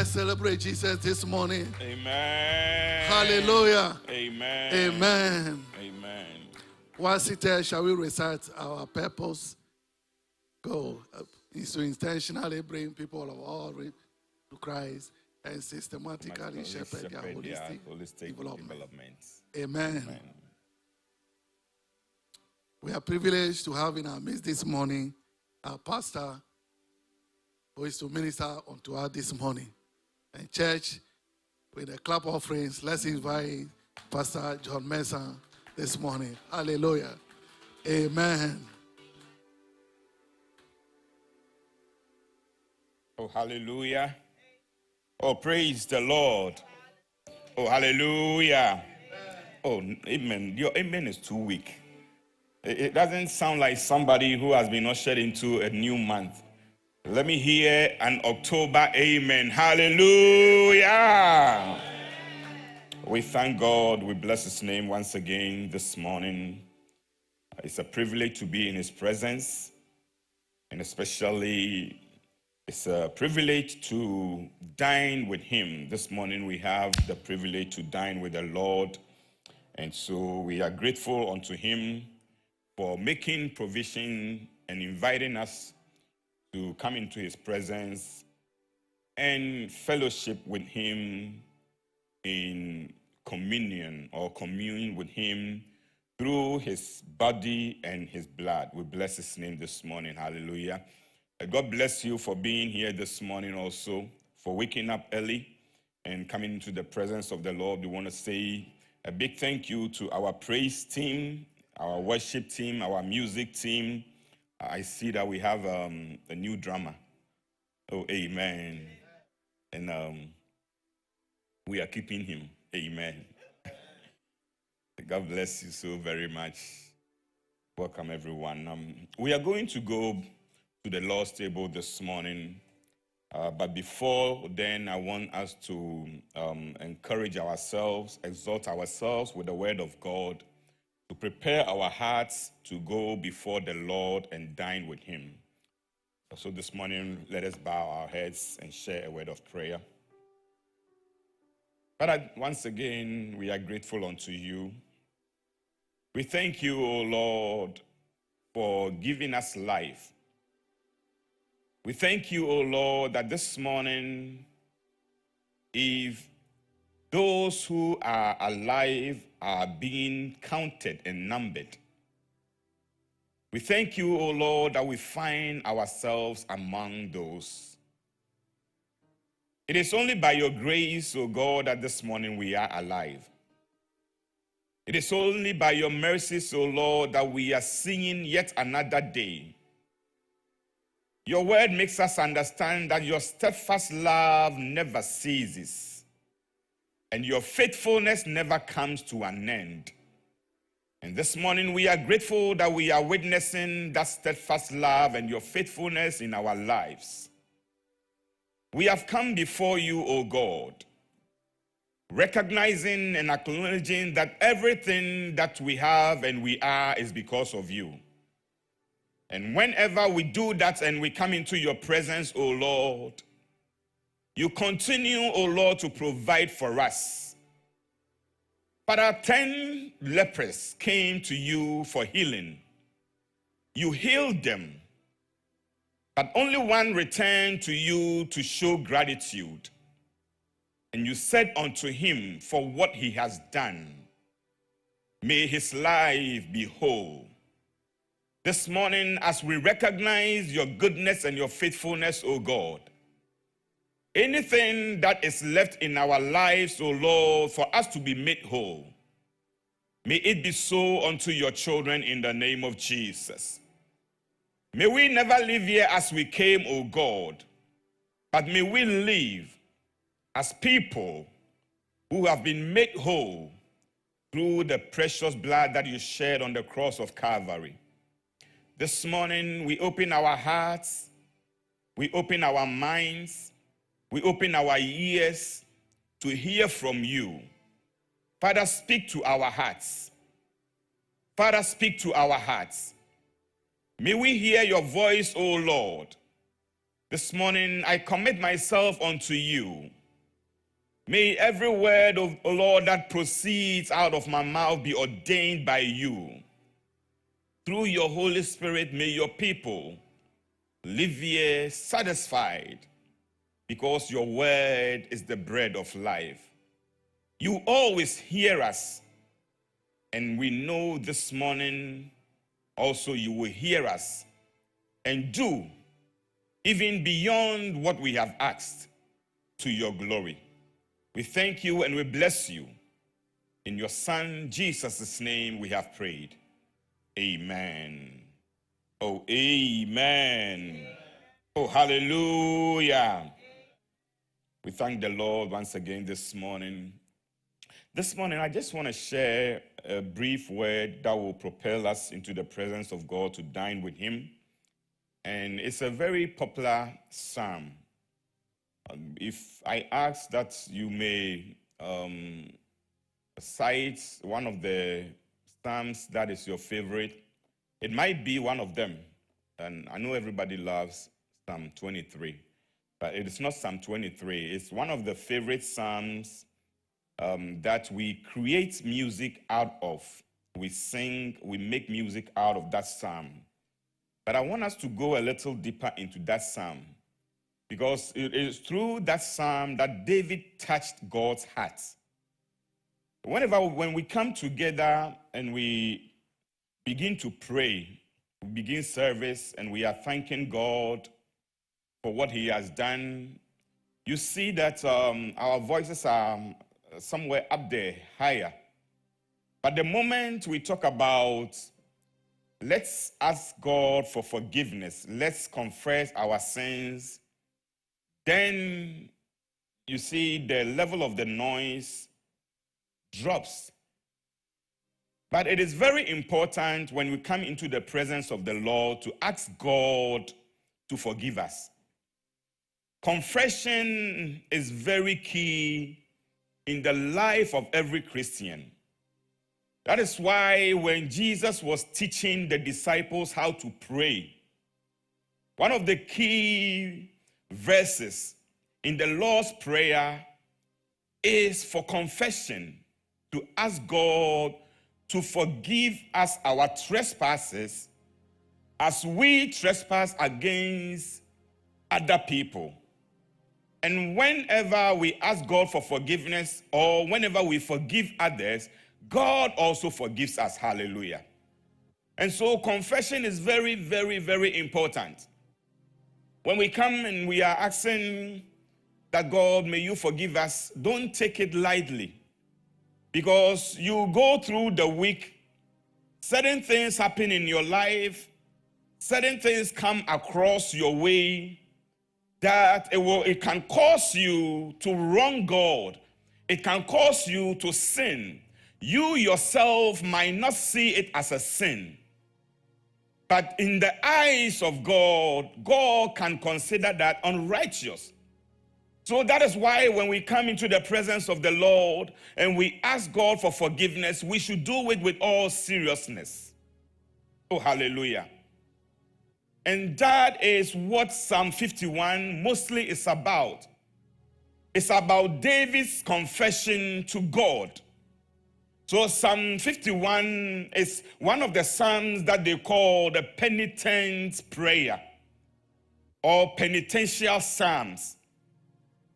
Let's celebrate Jesus this morning. Amen. Hallelujah. Amen. Amen. Amen. Once seated, shall we recite our purpose? Go is to intentionally bring people of all to Christ and systematically shepherd their holistic development. Amen. Amen. We are privileged to have in our midst this morning our pastor who is to minister unto us this morning. And church, with a clap of offerings, let's invite Pastor John Mensah this morning. Hallelujah. Amen. Oh, hallelujah. Oh, praise the Lord. Oh, hallelujah. Oh, amen. Your amen is too weak. It doesn't sound like somebody who has been ushered into a new month. Let me hear an October amen. Hallelujah. We thank God. We bless his name once again this morning. It's a privilege to be in his presence. And especially, it's a privilege to dine with him. This morning we have the privilege to dine with the Lord. And so we are grateful unto him for making provision and inviting us to come into his presence and fellowship with him in communion or commune with him through his body and his blood. We bless his name this morning. Hallelujah. God bless you for being here this morning also, for waking up early and coming into the presence of the Lord. We want to say a big thank you to our praise team, our worship team, our music team. I see that we have a new drummer. Oh, amen. And we are keeping him. Amen. God bless you so very much. Welcome, everyone. We are going to go to the Lord's table this morning. But before then, I want us to encourage ourselves, exhort ourselves with the word of God, to prepare our hearts to go before the Lord and dine with him. So this morning, let us bow our heads and share a word of prayer. Father, once again, we are grateful unto you. We thank you, O Lord, for giving us life. We thank you, O Lord, that this morning, if those who are alive are being counted and numbered, we thank you, O Lord, that we find ourselves among those. It is only by your grace, O God, that this morning we are alive. It is only by your mercies, O Lord, that we are seeing yet another day. Your word makes us understand that your steadfast love never ceases, and your faithfulness never comes to an end. And this morning we are grateful that we are witnessing that steadfast love and your faithfulness in our lives. We have come before you, O God, recognizing and acknowledging that everything that we have and we are is because of you. And whenever we do that and we come into your presence, O Lord, you continue, O Lord, to provide for us. Father, 10 lepers came to you for healing. You healed them, but only one returned to you to show gratitude. And you said unto him, for what he has done, may his life be whole. This morning, as we recognize your goodness and your faithfulness, O God, anything that is left in our lives, O Lord, for us to be made whole, may it be so unto your children in the name of Jesus. May we never live here as we came, O God, but may we live as people who have been made whole through the precious blood that you shed on the cross of Calvary. This morning, we open our hearts, we open our minds, we open our ears to hear from you. Father, speak to our hearts. Father, speak to our hearts. May we hear your voice, O Lord. This morning, I commit myself unto you. May every word of the Lord that proceeds out of my mouth be ordained by you. Through your Holy Spirit, may your people live here satisfied, because your word is the bread of life. You always hear us, and we know this morning also you will hear us and do even beyond what we have asked, to your glory. We thank you and we bless you. In your Son, Jesus' name, we have prayed. Amen. Oh, amen. Oh, hallelujah. We thank the Lord once again this morning. This morning, I just want to share a brief word that will propel us into the presence of God to dine with him. And it's a very popular psalm. If I ask that you may cite one of the psalms that is your favorite, it might be one of them. And I know everybody loves Psalm 23, but it is not Psalm 23. It's one of the favorite psalms that we create music out of. We sing, we make music out of that psalm. But I want us to go a little deeper into that psalm, because it is through that psalm that David touched God's heart. When we come together and we begin to pray, we begin service, and we are thanking God for what he has done, you see that our voices are somewhere up there, higher. But the moment we talk about, let's ask God for forgiveness, let's confess our sins, then you see the level of the noise drops. But it is very important when we come into the presence of the Lord to ask God to forgive us. Confession is very key in the life of every Christian. That is why when Jesus was teaching the disciples how to pray, one of the key verses in the Lord's Prayer is for confession, to ask God to forgive us our trespasses as we trespass against other people. And whenever we ask God for forgiveness, or whenever we forgive others, God also forgives us. Hallelujah. And so confession is very, very, very important. When we come and we are asking that God, may you forgive us, don't take it lightly. Because you go through the week, certain things happen in your life, certain things come across your way, that it can cause you to wrong God. It can cause you to sin. You yourself might not see it as a sin. But in the eyes of God, God can consider that unrighteous. So that is why when we come into the presence of the Lord and we ask God for forgiveness, we should do it with all seriousness. Oh, hallelujah. And that is what Psalm 51 mostly is about. It's about David's confession to God. So Psalm 51 is one of the psalms that they call the penitent prayer or penitential psalms,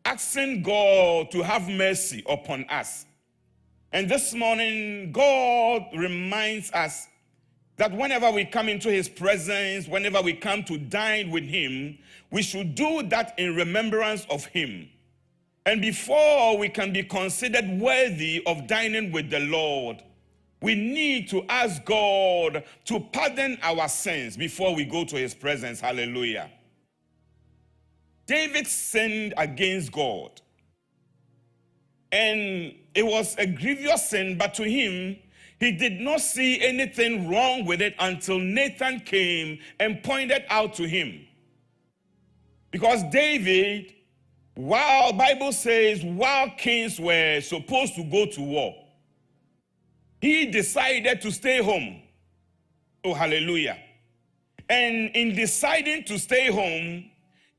asking God to have mercy upon us. And this morning, God reminds us that whenever we come into his presence, whenever we come to dine with him, we should do that in remembrance of him. And before we can be considered worthy of dining with the Lord, we need to ask God to pardon our sins before we go to his presence. Hallelujah. David sinned against God. And it was a grievous sin, but to him, he did not see anything wrong with it until Nathan came and pointed out to him. Because David, while Bible says, while kings were supposed to go to war, he decided to stay home. Oh, hallelujah. And in deciding to stay home,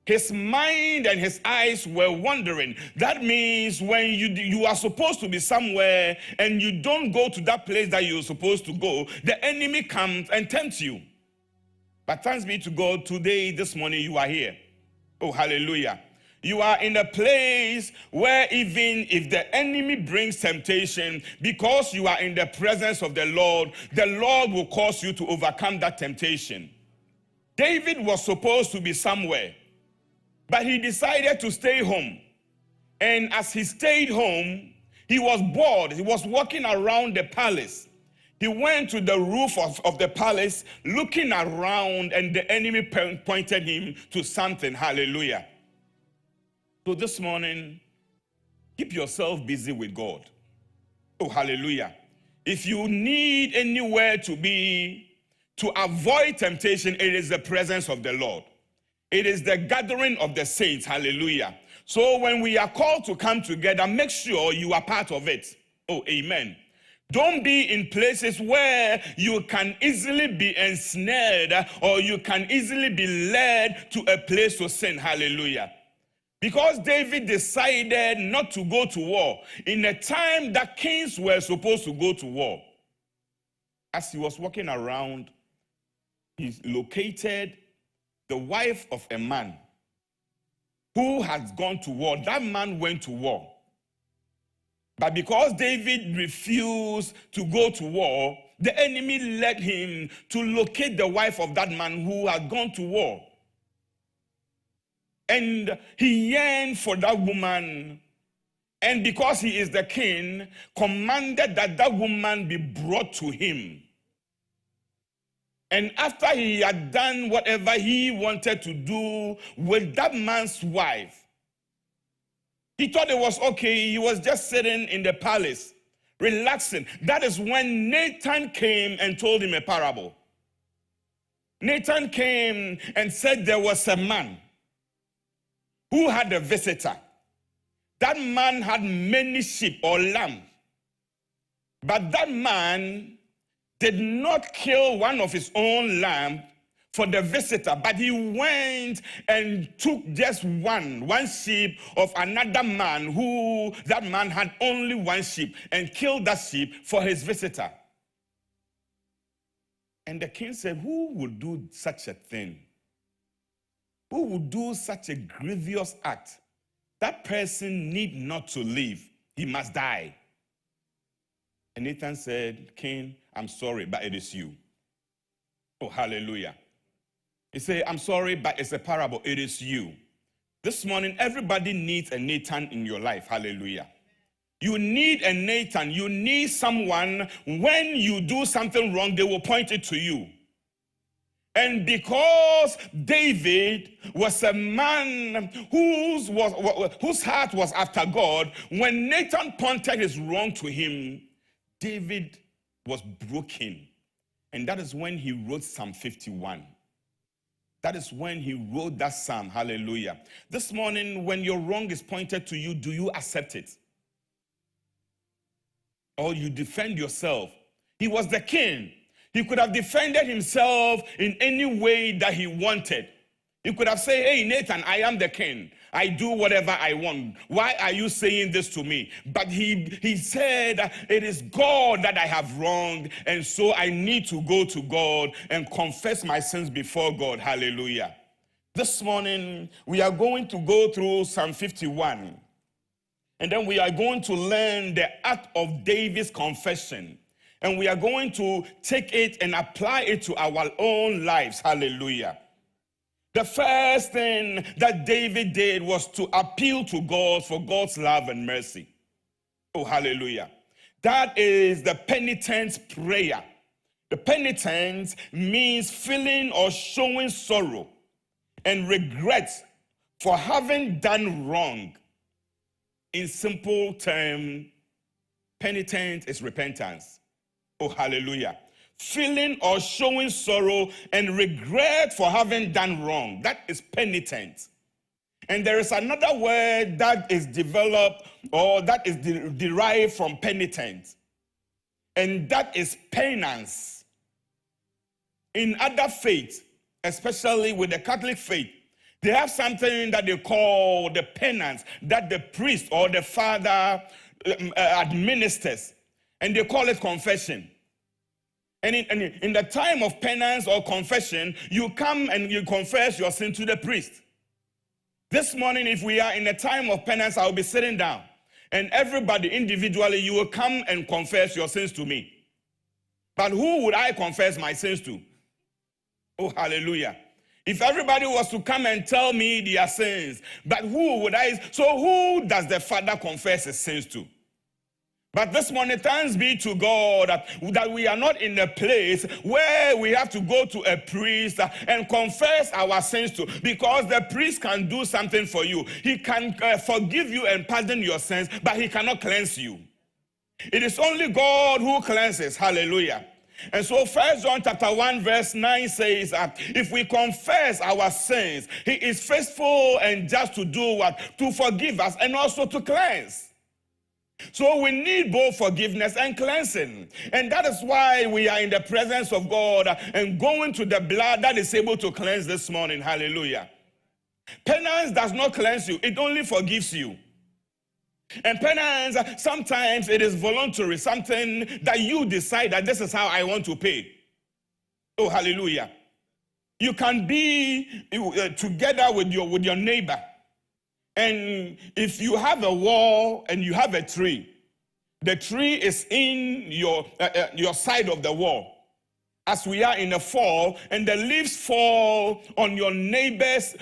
His mind and his eyes were wandering. That means when you are supposed to be somewhere and you don't go to that place that you're supposed to go, the enemy comes and tempts you. But thanks be to God, today, this morning, you are here. Oh, hallelujah. You are in a place where even if the enemy brings temptation, because you are in the presence of the Lord will cause you to overcome that temptation. David was supposed to be somewhere, but he decided to stay home. And as he stayed home, he was bored. He was walking around the palace. He went to the roof of the palace, looking around, and the enemy pointed him to something. Hallelujah. So this morning, keep yourself busy with God. Oh, hallelujah. If you need anywhere to be, to avoid temptation, it is the presence of the Lord. It is the gathering of the saints. Hallelujah. So when we are called to come together, make sure you are part of it. Oh, amen. Don't be in places where you can easily be ensnared or you can easily be led to a place to sin. Hallelujah. Because David decided not to go to war in a time that kings were supposed to go to war. As he was walking around, he located the wife of a man who had gone to war. That man went to war. But because David refused to go to war, the enemy led him to locate the wife of that man who had gone to war. And he yearned for that woman. And because he is the king, commanded that that woman be brought to him. And after he had done whatever he wanted to do with that man's wife, he thought it was okay. He was just sitting in the palace, relaxing. That is when Nathan came and told him a parable. Nathan came and said there was a man who had a visitor. That man had many sheep or lambs. But that man did not kill one of his own lamb for the visitor, but he went and took just one sheep of another man who that man had only one sheep and killed that sheep for his visitor. And the king said, who would do such a thing? Who would do such a grievous act? That person need not to live. He must die. And Nathan said, King, I'm sorry, but it is you. Oh, hallelujah. He said, I'm sorry, but it's a parable. It is you. This morning, everybody needs a Nathan in your life. Hallelujah. You need a Nathan. You need someone, when you do something wrong, they will point it to you. And because David was a man whose heart was after God, when Nathan pointed his wrong to him, David was broken. And that is when he wrote Psalm 51. That is when he wrote that psalm. Hallelujah. This morning, when your wrong is pointed to you, do you accept it? Or you defend yourself? He was the king. He could have defended himself in any way that he wanted. He could have said, hey, Nathan, I am the king. I do whatever I want. Why are you saying this to me? But he said, it is God that I have wronged, and so I need to go to God and confess my sins before God. Hallelujah. This morning, we are going to go through Psalm 51, and then we are going to learn the act of David's confession, and we are going to take it and apply it to our own lives. Hallelujah. The first thing that David did was to appeal to God for God's love and mercy. Oh, hallelujah. That is the penitent's prayer. The penitence means feeling or showing sorrow and regret for having done wrong. In simple terms, penitence is repentance. Oh, hallelujah. Feeling or showing sorrow and regret for having done wrong. That is penitence. And there is another word that is developed or that is derived from penitence. And that is penance. In other faiths, especially with the Catholic faith, They have something that they call the penance that the priest or the father administers, and they call it confession. And in the time of penance or confession, you come and you confess your sin to the priest. This morning, if we are in a time of penance, I'll be sitting down, and everybody individually, you will come and confess your sins to me. But who would I confess my sins to? Oh, hallelujah. If everybody was to come and tell me their sins, but who would I? So who does the Father confess his sins to? But this morning, thanks be to God that we are not in a place where we have to go to a priest and confess our sins to, because the priest can do something for you. He can forgive you and pardon your sins, but he cannot cleanse you. It is only God who cleanses. Hallelujah. And so 1 John chapter 1 verse 9 says that if we confess our sins, he is faithful and just to do what? To forgive us and also to cleanse. So we need both forgiveness and cleansing. And that is why we are in the presence of God and going to the blood that is able to cleanse this morning. Hallelujah. Penance does not cleanse you. It only forgives you. And penance, sometimes it is voluntary, something that you decide that this is how I want to pay. Oh, hallelujah. You can be together with your neighbor. And if you have a wall and you have a tree, the tree is in your side of the wall. As we are in the fall, and the leaves fall on your neighbor's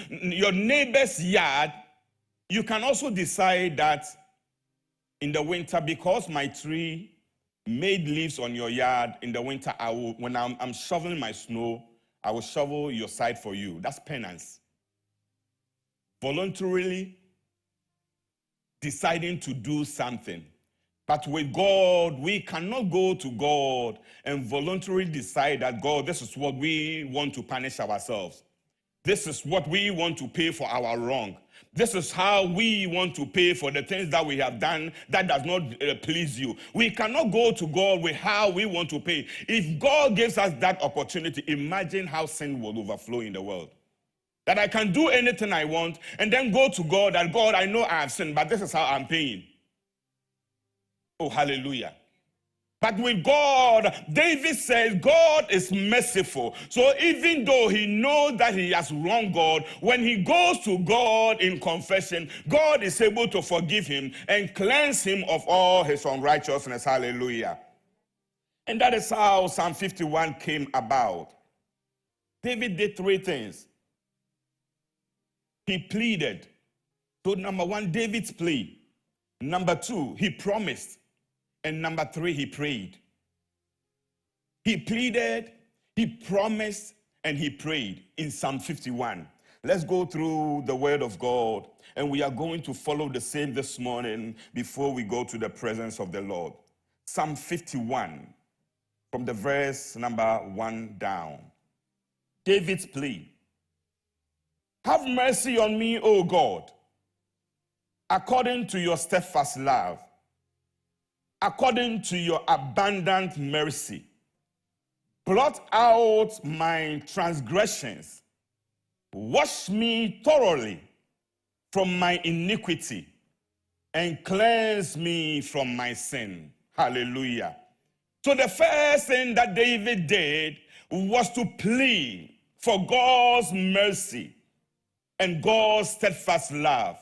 yard, you can also decide that in the winter, because my tree made leaves on your yard, in the winter, when I'm shoveling my snow, I will shovel your side for you. That's penance. Voluntarily deciding to do something. But with God, we cannot go to God and voluntarily decide that, God, this is what we want to punish ourselves. This is what we want to pay for our wrong. This is how we want to pay for the things that we have done that does not please you. We cannot go to God with how we want to pay. If God gives us that opportunity, imagine how sin will overflow in the world. That I can do anything I want and then go to God and God, I know I have sinned, but this is how I'm paying. Oh, hallelujah. But with God, David says God is merciful. So even though he knows that he has wronged God, when he goes to God in confession, God is able to forgive him and cleanse him of all his unrighteousness. Hallelujah. And that is how Psalm 51 came about. David did three things. He pleaded. So number one, David's plea. Number two, he promised. And number three, he prayed. He pleaded, he promised, and he prayed in Psalm 51. Let's go through the word of God, and we are going to follow the same this morning before we go to the presence of the Lord. Psalm 51, from the verse number 1 down. David's plea. Have mercy on me, O God, according to your steadfast love, according to your abundant mercy. Blot out my transgressions. Wash me thoroughly from my iniquity and cleanse me from my sin. Hallelujah. So the first thing that David did was to plead for God's mercy and God's steadfast love.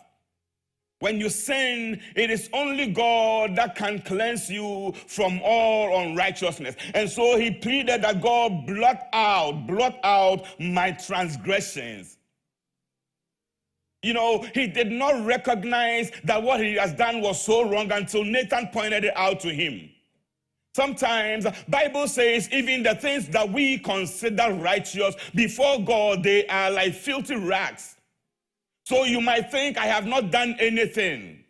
When you sin, it is only God that can cleanse you from all unrighteousness. And so he pleaded that God blot out my transgressions. You know, he did not recognize that what he has done was so wrong until Nathan pointed it out to him. Sometimes the Bible says even the things that we consider righteous before God, they are like filthy rags. So you might think, I have not done anything.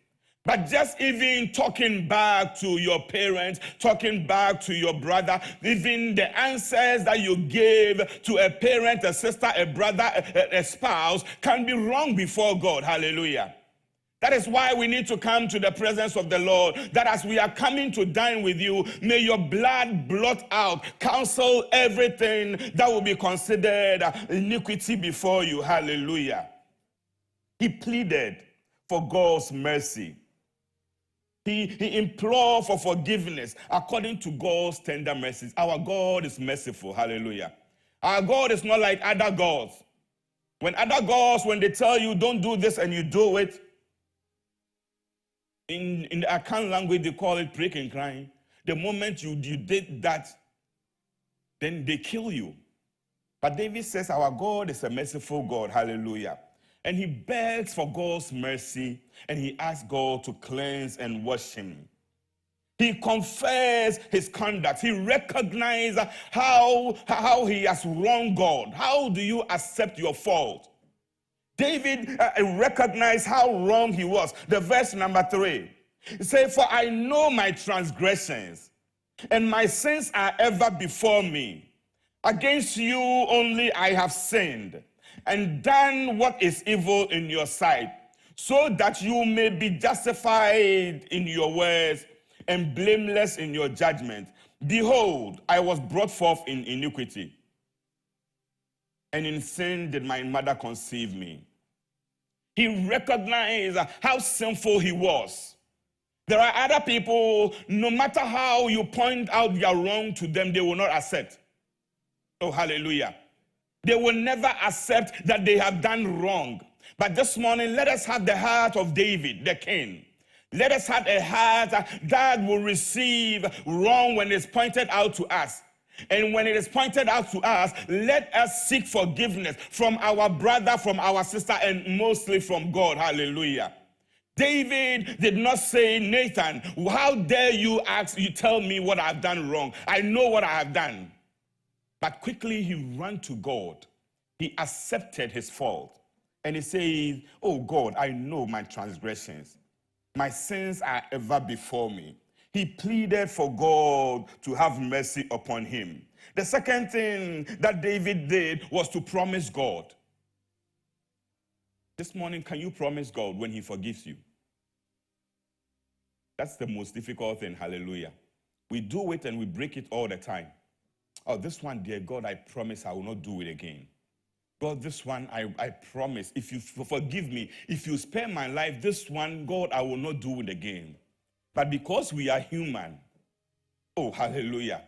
But just even talking back to your parents, talking back to your brother, even the answers that you gave to a parent, a sister, a brother, a spouse, can be wrong before God. Hallelujah. That is why we need to come to the presence of the Lord, that as we are coming to dine with you, may your blood blot out, cancel everything that will be considered iniquity before you. Hallelujah. He pleaded for God's mercy. He implored for forgiveness according to God's tender mercies. Our God is merciful. Hallelujah. Our God is not like other gods. When other gods, when they tell you don't do this and you do it, in the Akan language, they call it prick and crying. The moment you did that, then they kill you. But David says our God is a merciful God. Hallelujah. And he begs for God's mercy, and he asks God to cleanse and wash him. He confessed his conduct. He recognized how he has wronged God. How do you accept your fault? David recognized how wrong he was. The verse number 3. He said, for I know my transgressions, and my sins are ever before me. Against you only I have sinned, and done what is evil in your sight, so that you may be justified in your words and blameless in your judgment. Behold, I was brought forth in iniquity, and in sin did my mother conceive me. He recognized how sinful he was. There are other people, no matter how you point out their wrong to them, they will not accept. Oh, hallelujah. They will never accept that they have done wrong. But this morning, let us have the heart of David, the king. Let us have a heart that will receive wrong when it's pointed out to us. And when it is pointed out to us, let us seek forgiveness from our brother, from our sister, and mostly from God. Hallelujah. David did not say, Nathan, how dare you tell me what I've done wrong? I know what I have done. But quickly he ran to God. He accepted his fault. And he says, oh God, I know my transgressions. My sins are ever before me. He pleaded for God to have mercy upon him. The second thing that David did was to promise God. This morning, can you promise God when he forgives you? That's the most difficult thing, hallelujah. We do it and we break it all the time. Oh, this one, dear God, I promise I will not do it again. God, this one, I promise, if you forgive me, if you spare my life, this one, God, I will not do it again. But because we are human, oh, hallelujah,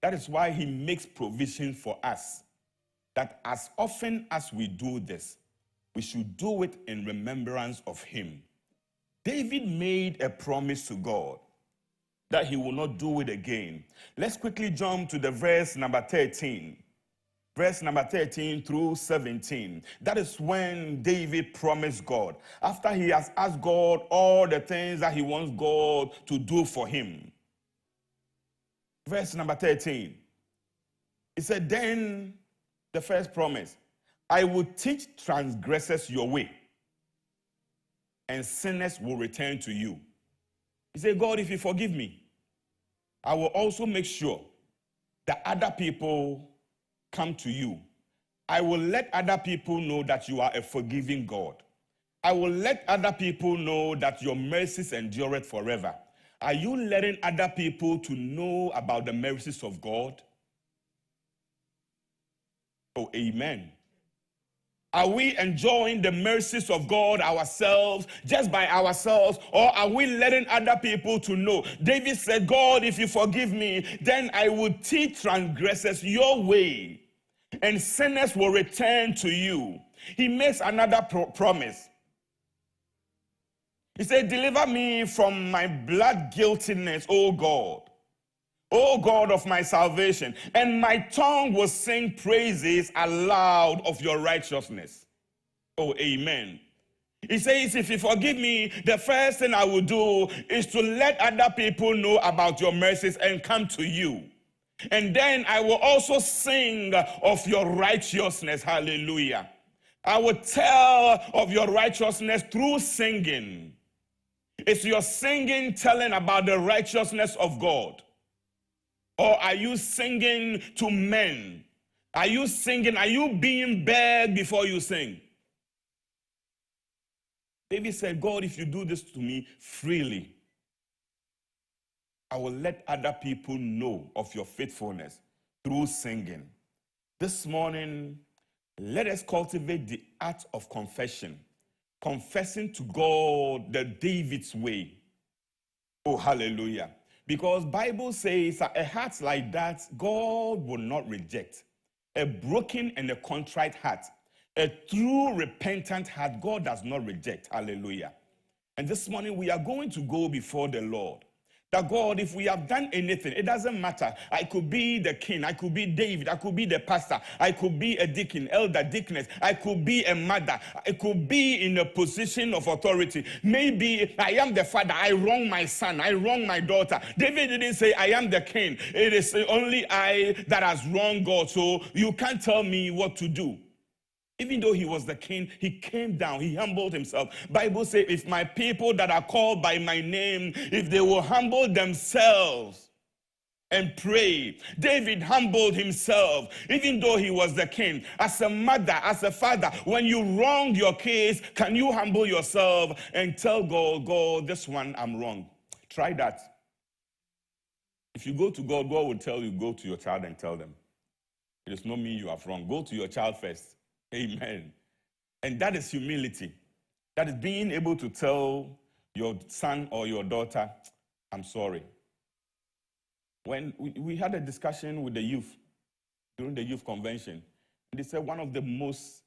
that is why he makes provision for us, that as often as we do this, we should do it in remembrance of him. David made a promise to God that he will not do it again. Let's quickly jump to the verse number 13. Verse number 13 through 17. That is when David promised God, after he has asked God all the things that he wants God to do for him. Verse number 13. He said, then the first promise, I will teach transgressors your way, and sinners will return to you. He said, God, if you forgive me, I will also make sure that other people come to you. I will let other people know that you are a forgiving God. I will let other people know that your mercies endure forever. Are you letting other people to know about the mercies of God? Oh, amen. Are we enjoying the mercies of God ourselves, just by ourselves, or are we letting other people to know? David said, God, if you forgive me, then I will teach transgressors your way, and sinners will return to you. He makes another promise. He said, deliver me from my blood guiltiness, O God. O God of my salvation, and my tongue will sing praises aloud of your righteousness. Oh, amen. He says, if you forgive me, the first thing I will do is to let other people know about your mercies and come to you. And then I will also sing of your righteousness. Hallelujah. I will tell of your righteousness through singing. Is your singing telling about the righteousness of God? Or are you singing to men? Are you singing? Are you being begged before you sing? David said, God, if you do this to me freely, I will let other people know of your faithfulness through singing. This morning, let us cultivate the art of confession. confessing to God the David's way. Oh, hallelujah. Because Bible says that a heart like that, God will not reject. A broken and a contrite heart, a true repentant heart, God does not reject. Hallelujah. And this morning we are going to go before the Lord. That God, if we have done anything, it doesn't matter. I could be the king, I could be David, I could be the pastor, I could be a deacon, elder, deaconess, I could be a mother, I could be in a position of authority. Maybe I am the father, I wrong my son, I wrong my daughter. David didn't say I am the king. It is only I that has wronged God, so you can't tell me what to do. Even though he was the king, he came down, he humbled himself. Bible says, if my people that are called by my name, if they will humble themselves and pray. David humbled himself, even though he was the king. As a mother, as a father, when you wrong your case, can you humble yourself and tell God, God, this one I'm wrong. Try that. If you go to God, God will tell you, go to your child and tell them. It does not mean you have wrong. Go to your child first. Amen. And that is humility. That is being able to tell your son or your daughter, I'm sorry. When we had a discussion with the youth during the youth convention, and they said one of the most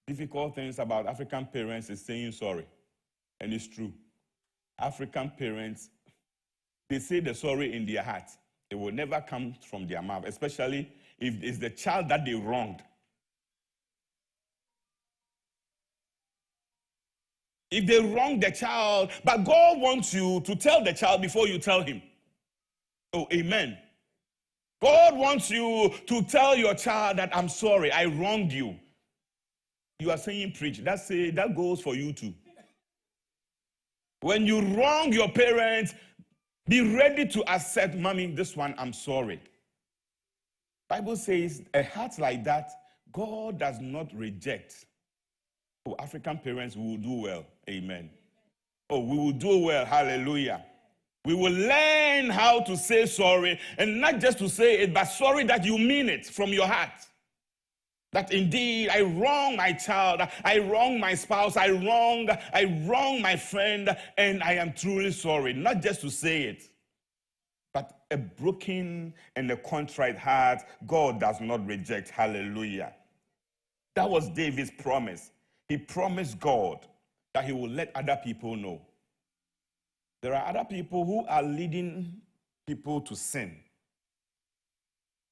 difficult things about African parents is saying sorry. And it's true. African parents, they say the sorry in their heart. It will never come from their mouth, especially if it's the child that they wronged. If they wrong the child, but God wants you to tell the child before you tell him. Oh, amen. God wants you to tell your child that I'm sorry, I wronged you. You are saying preach. That goes for you too. When you wrong your parents, be ready to accept, mommy, this one, I'm sorry. Bible says a heart like that, God does not reject. Oh, African parents will do well. Amen. Oh, we will do well. Hallelujah. We will learn how to say sorry, and not just to say it, but sorry that you mean it from your heart. That indeed I wrong my child, I wrong my spouse, I wrong my friend, and I am truly sorry. Not just to say it, but a broken and a contrite heart, God does not reject. Hallelujah. That was David's promise. He promised God that he will let other people know. There are other people who are leading people to sin.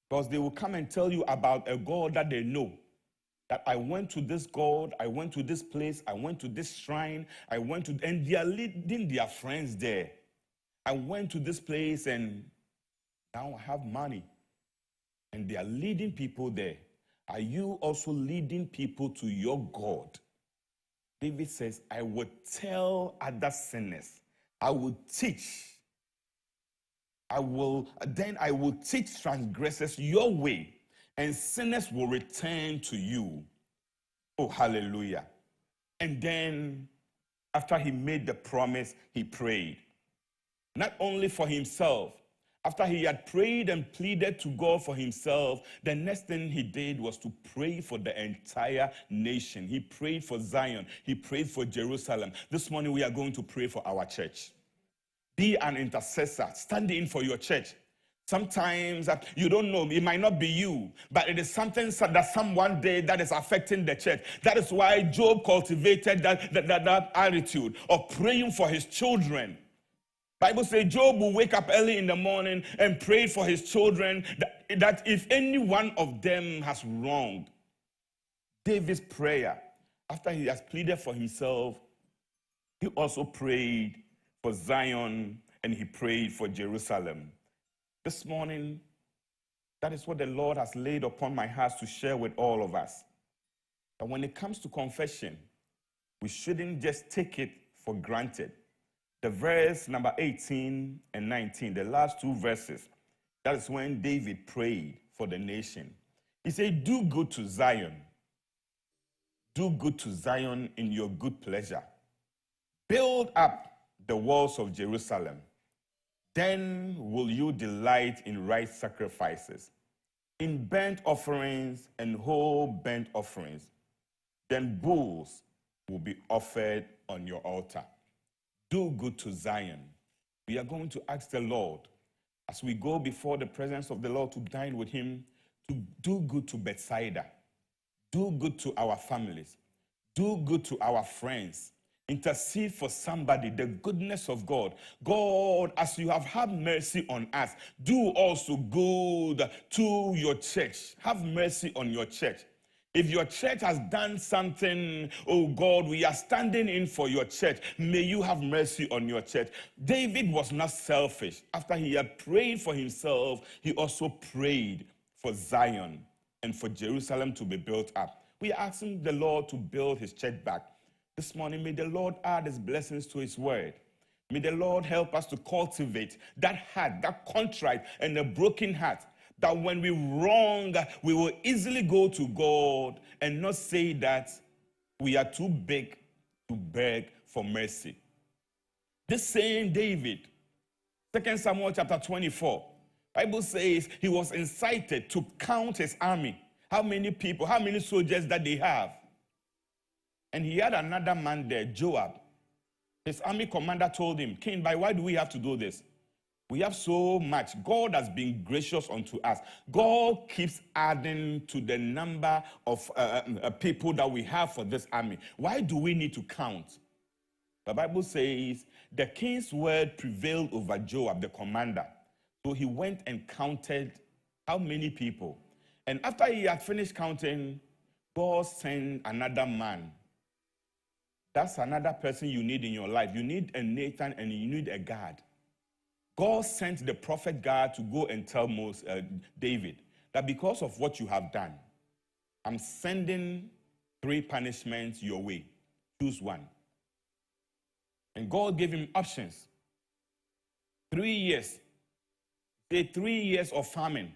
Because they will come and tell you about a God that they know. That I went to this God, I went to this place, I went to this shrine, and they are leading their friends there. I went to this place and now I have money. And they are leading people there. Are you also leading people to your God? David says, I will tell other sinners. I will teach. I will teach transgressors your way, and sinners will return to you. Oh, hallelujah. And then, after he made the promise, he prayed. Not only for himself. After he had prayed and pleaded to God for himself, the next thing he did was to pray for the entire nation. He prayed for Zion. He prayed for Jerusalem. This morning we are going to pray for our church. Be an intercessor. Stand in for your church. Sometimes you don't know, it might not be you, but it is something that someone did that is affecting the church. That is why Job cultivated that attitude of praying for his children. Bible says Job will wake up early in the morning and pray for his children that if any one of them has wronged. David's prayer, after he has pleaded for himself, he also prayed for Zion and he prayed for Jerusalem. This morning, that is what the Lord has laid upon my heart to share with all of us. That when it comes to confession, we shouldn't just take it for granted. The verse number 18 and 19, the last two verses, that is when David prayed for the nation. He said, do good to Zion. Do good to Zion in your good pleasure. Build up the walls of Jerusalem. Then will you delight in right sacrifices, in burnt offerings and whole burnt offerings. Then bulls will be offered on your altar. Do good to Zion. We are going to ask the Lord, as we go before the presence of the Lord to dine with him, to do good to Bethsaida. Do good to our families. Do good to our friends. Intercede for somebody, the goodness of God. God, as you have had mercy on us, do also good to your church. Have mercy on your church. If your church has done something, oh God, we are standing in for your church. May you have mercy on your church. David was not selfish. After he had prayed for himself, he also prayed for Zion and for Jerusalem to be built up. We are asking the Lord to build his church back. This morning, may the Lord add his blessings to his word. May the Lord help us to cultivate that heart, that contrite and a broken heart, that when we wrong, we will easily go to God and not say that we are too big to beg for mercy. This same David, 2 Samuel chapter 24, Bible says he was incited to count his army. How many people, how many soldiers that they have. And he had another man there, Joab. His army commander told him, King, why do we have to do this? We have so much. God has been gracious unto us. God keeps adding to the number of people that we have for this army. Why do we need to count? The Bible says the king's word prevailed over Joab, the commander. So he went and counted how many people. And after he had finished counting, God sent another man. That's another person you need in your life. You need a Nathan and you need a Gad. God sent the prophet Gad to go and tell David that because of what you have done, I'm sending 3 punishments your way. Choose one. And God gave him options. 3 years. Say 3 years of famine.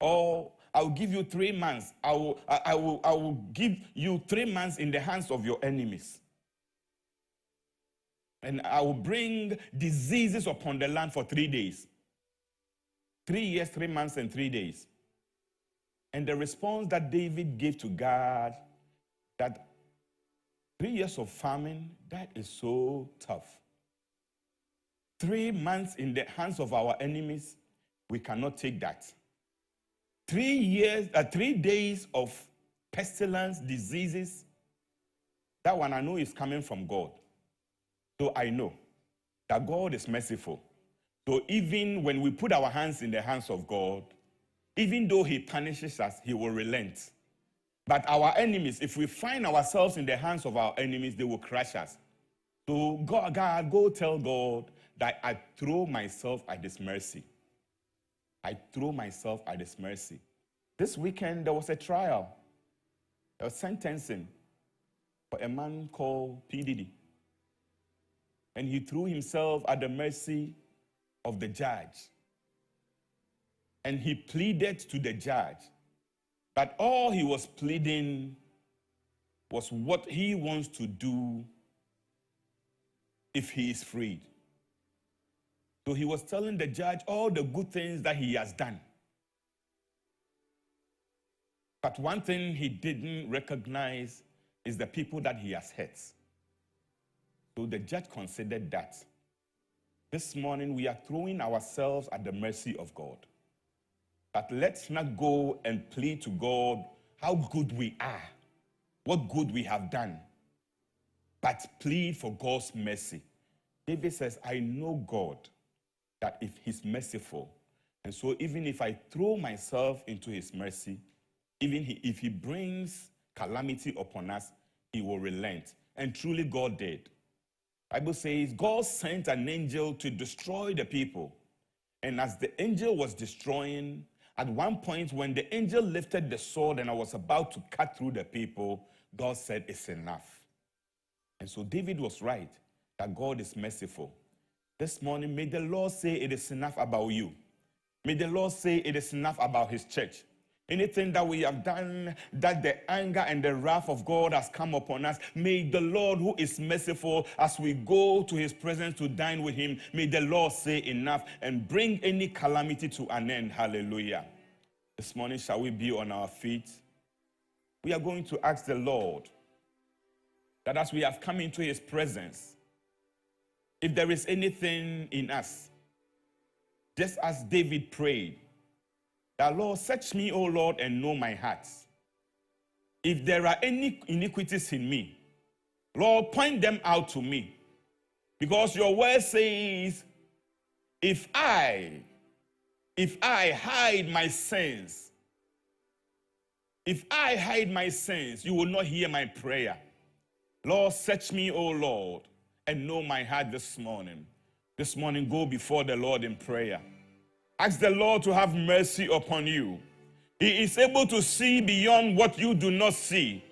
Or I'll give you 3 months. I will give you 3 months in the hands of your enemies. And I will bring diseases upon the land for 3 days. 3 years, 3 months, and 3 days. And the response that David gave to God, that 3 years of famine, that is so tough. 3 months in the hands of our enemies, we cannot take that. 3 days of pestilence, diseases, that one I know is coming from God. So I know that God is merciful. So even when we put our hands in the hands of God, even though he punishes us, he will relent. But our enemies, if we find ourselves in the hands of our enemies, they will crush us. So God, go tell God that I throw myself at his mercy. I throw myself at his mercy. This weekend, there was a trial. There was sentencing for a man called P. Diddy. And he threw himself at the mercy of the judge. And he pleaded to the judge. But all he was pleading was what he wants to do if he is freed. So he was telling the judge all the good things that he has done. But one thing he didn't recognize is the people that he has hurt. So the judge considered that. This morning we are throwing ourselves at the mercy of God. But let's not go and plead to God how good we are, what good we have done, but plead for God's mercy. David says, I know God, that if he's merciful, and so even if I throw myself into his mercy, even if he brings calamity upon us, he will relent. And truly God did. The Bible says God sent an angel to destroy the people. And as the angel was destroying, at one point when the angel lifted the sword and I was about to cut through the people, God said, it's enough. And so David was right, that God is merciful. This morning, may the Lord say it is enough about you. May the Lord say it is enough about his church. Anything that we have done, that the anger and the wrath of God has come upon us, may the Lord, who is merciful, as we go to his presence to dine with him, may the Lord say enough and bring any calamity to an end. Hallelujah. This morning, shall we be on our feet? We are going to ask the Lord that as we have come into his presence, if there is anything in us, just as David prayed, that Lord, search me, O Lord, and know my heart. If there are any iniquities in me, Lord, point them out to me. Because your word says, if I hide my sins, you will not hear my prayer. Lord, search me, O Lord, and know my heart this morning. This morning, go before the Lord in prayer. Ask the Lord to have mercy upon you. He is able to see beyond what you do not see.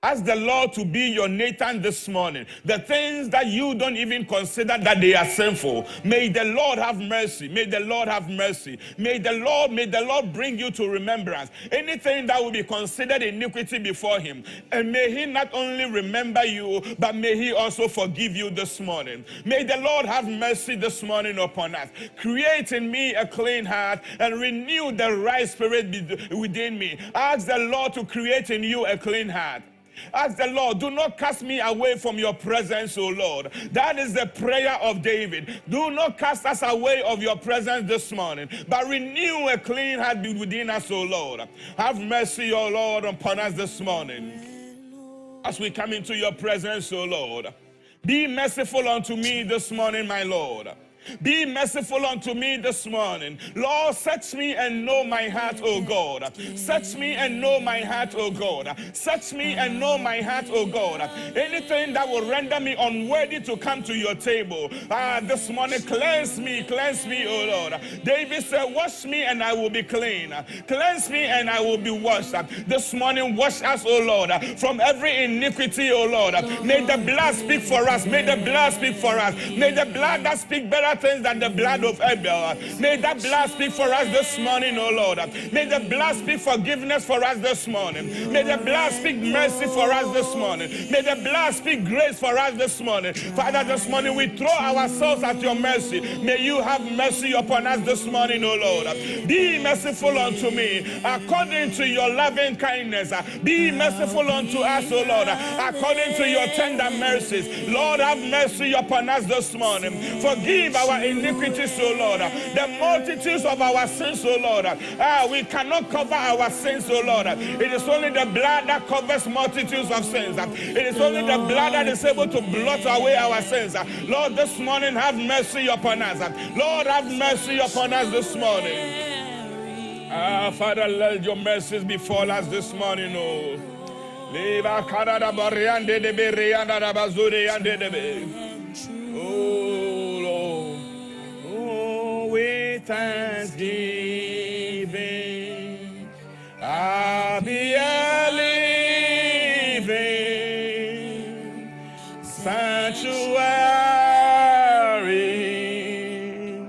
Ask the Lord to be your Nathan this morning. The things that you don't even consider that they are sinful. May the Lord have mercy. May the Lord have mercy. May the Lord bring you to remembrance. Anything that will be considered iniquity before him. And may he not only remember you, but may he also forgive you this morning. May the Lord have mercy this morning upon us. Create in me a clean heart and renew the right spirit within me. Ask the Lord to create in you a clean heart. Ask the Lord, do not cast me away from your presence, O Lord. That is the prayer of David. Do not cast us away of your presence this morning, but renew a clean heart within us, O Lord. Have mercy, O Lord, upon us this morning. As we come into your presence, O Lord, be merciful unto me this morning, my Lord. Be merciful unto me this morning. Lord, search me and know my heart, O God. Search me and know my heart, O God. Search me and know my heart, O God. Anything that will render me unworthy to come to your table, this morning, cleanse me, O Lord. David said, wash me and I will be clean. Cleanse me and I will be washed. This morning, wash us, O Lord, from every iniquity, O Lord. May the blood speak for us. May the blood speak for us. May the blood that speak better things than the blood of Abel. May that blood speak for us this morning, O Lord. May the blood speak forgiveness for us this morning. May the blood speak mercy for us this morning. May the blood speak grace for us this morning. Father, this morning we throw ourselves at your mercy. May you have mercy upon us this morning, O Lord. Be merciful unto me according to your loving kindness. Be merciful unto us, O Lord, according to your tender mercies. Lord, have mercy upon us this morning. Forgive our iniquities, O Lord. The multitudes of our sins, O Lord. We cannot cover our sins, O Lord. It is only the blood that covers multitudes of sins. It is only the blood that is able to blot away our sins. Lord, this morning have mercy upon us. Lord, have mercy upon us this morning. Father, let your mercies befall us this morning, oh. With thanksgiving, I'll be a living sanctuary.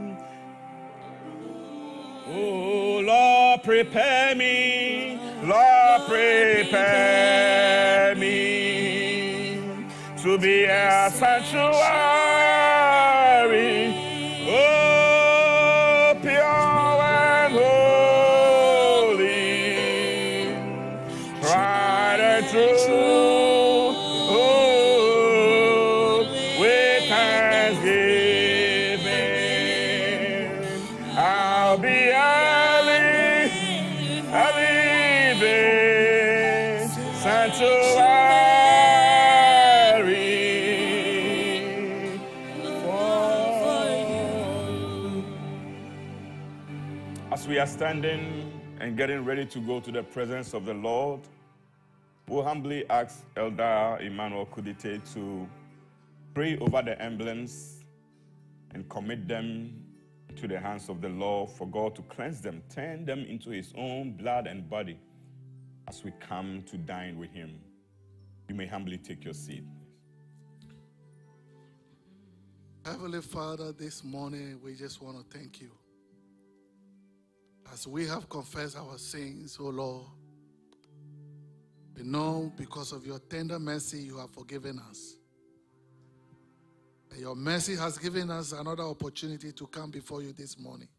Oh, Lord, prepare me, Lord, prepare me to be a sanctuary. Oh, pure and holy, tried and true. Oh, with thanksgiving, I'll be a living sanctuary. We are standing and getting ready to go to the presence of the Lord. We'll humbly ask Elder Emmanuel Kudite to pray over the emblems and commit them to the hands of the Lord for God to cleanse them, turn them into his own blood and body as we come to dine with him. You may humbly take your seat. Heavenly Father, this morning we just want to thank you. As we have confessed our sins, O Lord, we know because of your tender mercy you have forgiven us. And your mercy has given us another opportunity to come before you this morning.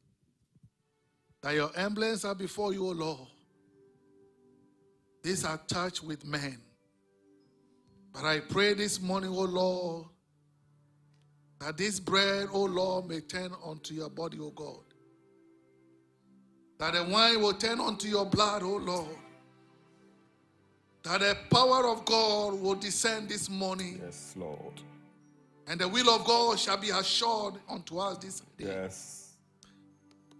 That your emblems are before you, O Lord. These are touched with men. But I pray this morning, O Lord, that this bread, O Lord, may turn unto your body, O God. That the wine will turn unto your blood, O Lord. That the power of God will descend this morning. Yes, Lord. And the will of God shall be assured unto us this day. Yes.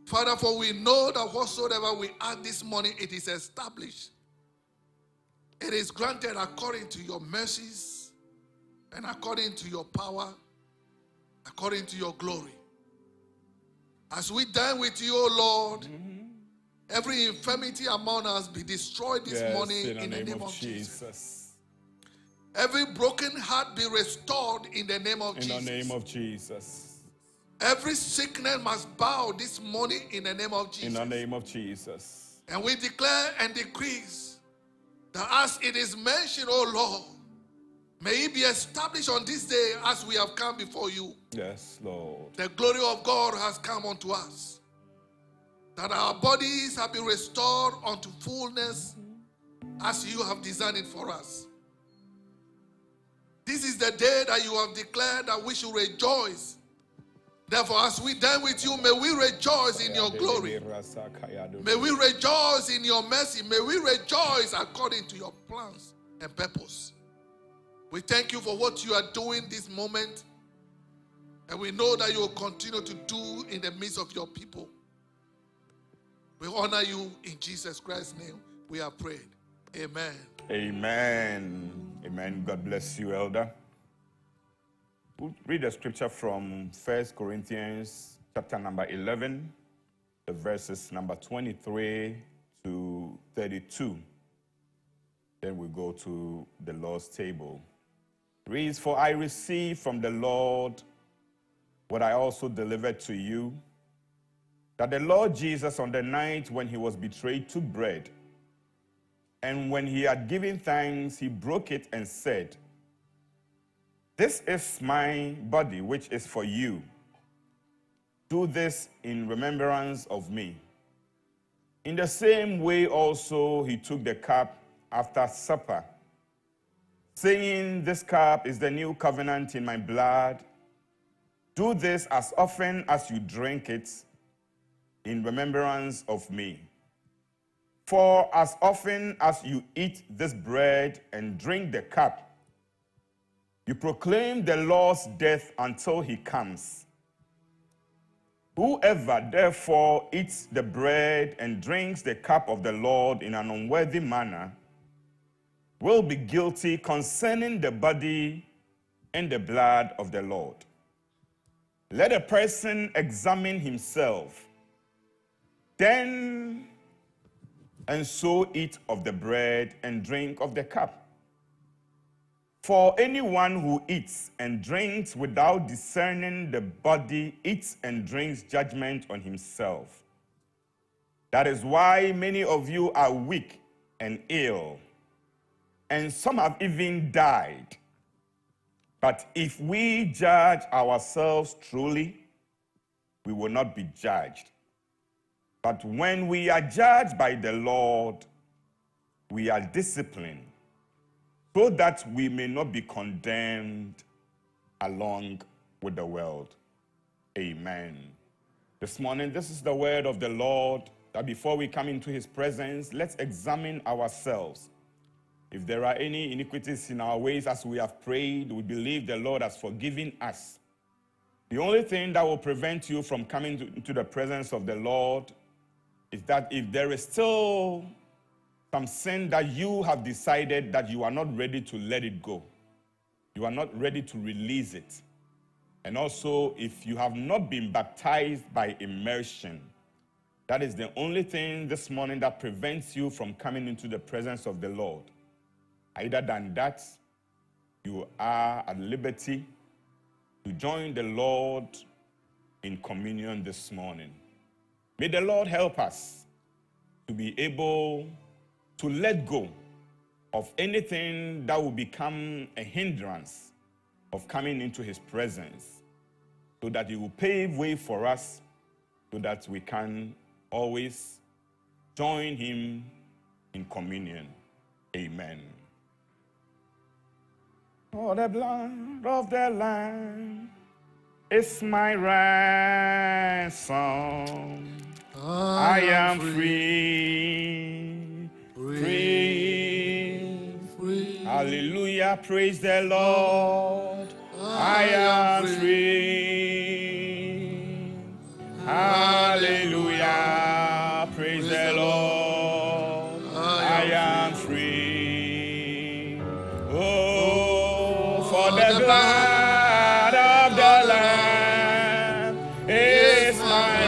Father, for we know that whatsoever we ask this morning, it is established. It is granted according to your mercies and according to your power, according to your glory. As we dine with you, O Lord, every infirmity among us be destroyed this morning in the name of Jesus. Every broken heart be restored in the name of Jesus. In the name of Jesus. Every sickness must bow this morning in the name of Jesus. In the name of Jesus. And we declare and decrease that as it is mentioned, O Lord, may it be established on this day as we have come before you. Yes, Lord. The glory of God has come unto us. That our bodies have been restored unto fullness as you have designed it for us. This is the day that you have declared that we should rejoice. Therefore, as we dine with you, may we rejoice in your glory. May we rejoice in your mercy. May we rejoice according to your plans and purpose. We thank you for what you are doing this moment. And we know that you will continue to do in the midst of your people. We honor you in Jesus Christ's name. We have prayed. Amen. Amen. Amen. God bless you, Elder. We'll read the scripture from 1 Corinthians chapter number 11, the verses number 23 to 32. Then we go to the Lord's table. It reads, "For I received from the Lord what I also delivered to you, that the Lord Jesus on the night when he was betrayed took bread, and when he had given thanks, he broke it and said, 'This is my body, which is for you. Do this in remembrance of me.' In the same way also he took the cup after supper, saying, 'This cup is the new covenant in my blood. Do this as often as you drink it in remembrance of me. For as often as you eat this bread and drink the cup, you proclaim the Lord's death until he comes. Whoever therefore eats the bread and drinks the cup of the Lord in an unworthy manner will be guilty concerning the body and the blood of the Lord. Let a person examine himself, then and so eat of the bread and drink of the cup. For anyone who eats and drinks without discerning the body eats and drinks judgment on himself. That is why many of you are weak and ill, and some have even died. But if we judge ourselves truly, we will not be judged. But when we are judged by the Lord, we are disciplined, so that we may not be condemned along with the world. Amen. This morning, this is the word of the Lord, that before we come into his presence, let's examine ourselves. If there are any iniquities in our ways as we have prayed, we believe the Lord has forgiven us. The only thing that will prevent you from coming into the presence of the Lord is that if there is still some sin that you have decided that you are not ready to let it go, you are not ready to release it. And also, if you have not been baptized by immersion, that is the only thing this morning that prevents you from coming into the presence of the Lord. Other than that, you are at liberty to join the Lord in communion this morning. May the Lord help us to be able to let go of anything that will become a hindrance of coming into his presence, so that he will pave way for us, so that we can always join him in communion. Amen. For the blood of the Lamb is my ransom. I am free, free, free. Hallelujah, praise the Lord. I am free. Hallelujah, praise the Lord. I am free. Oh, for the blood of the Lamb is my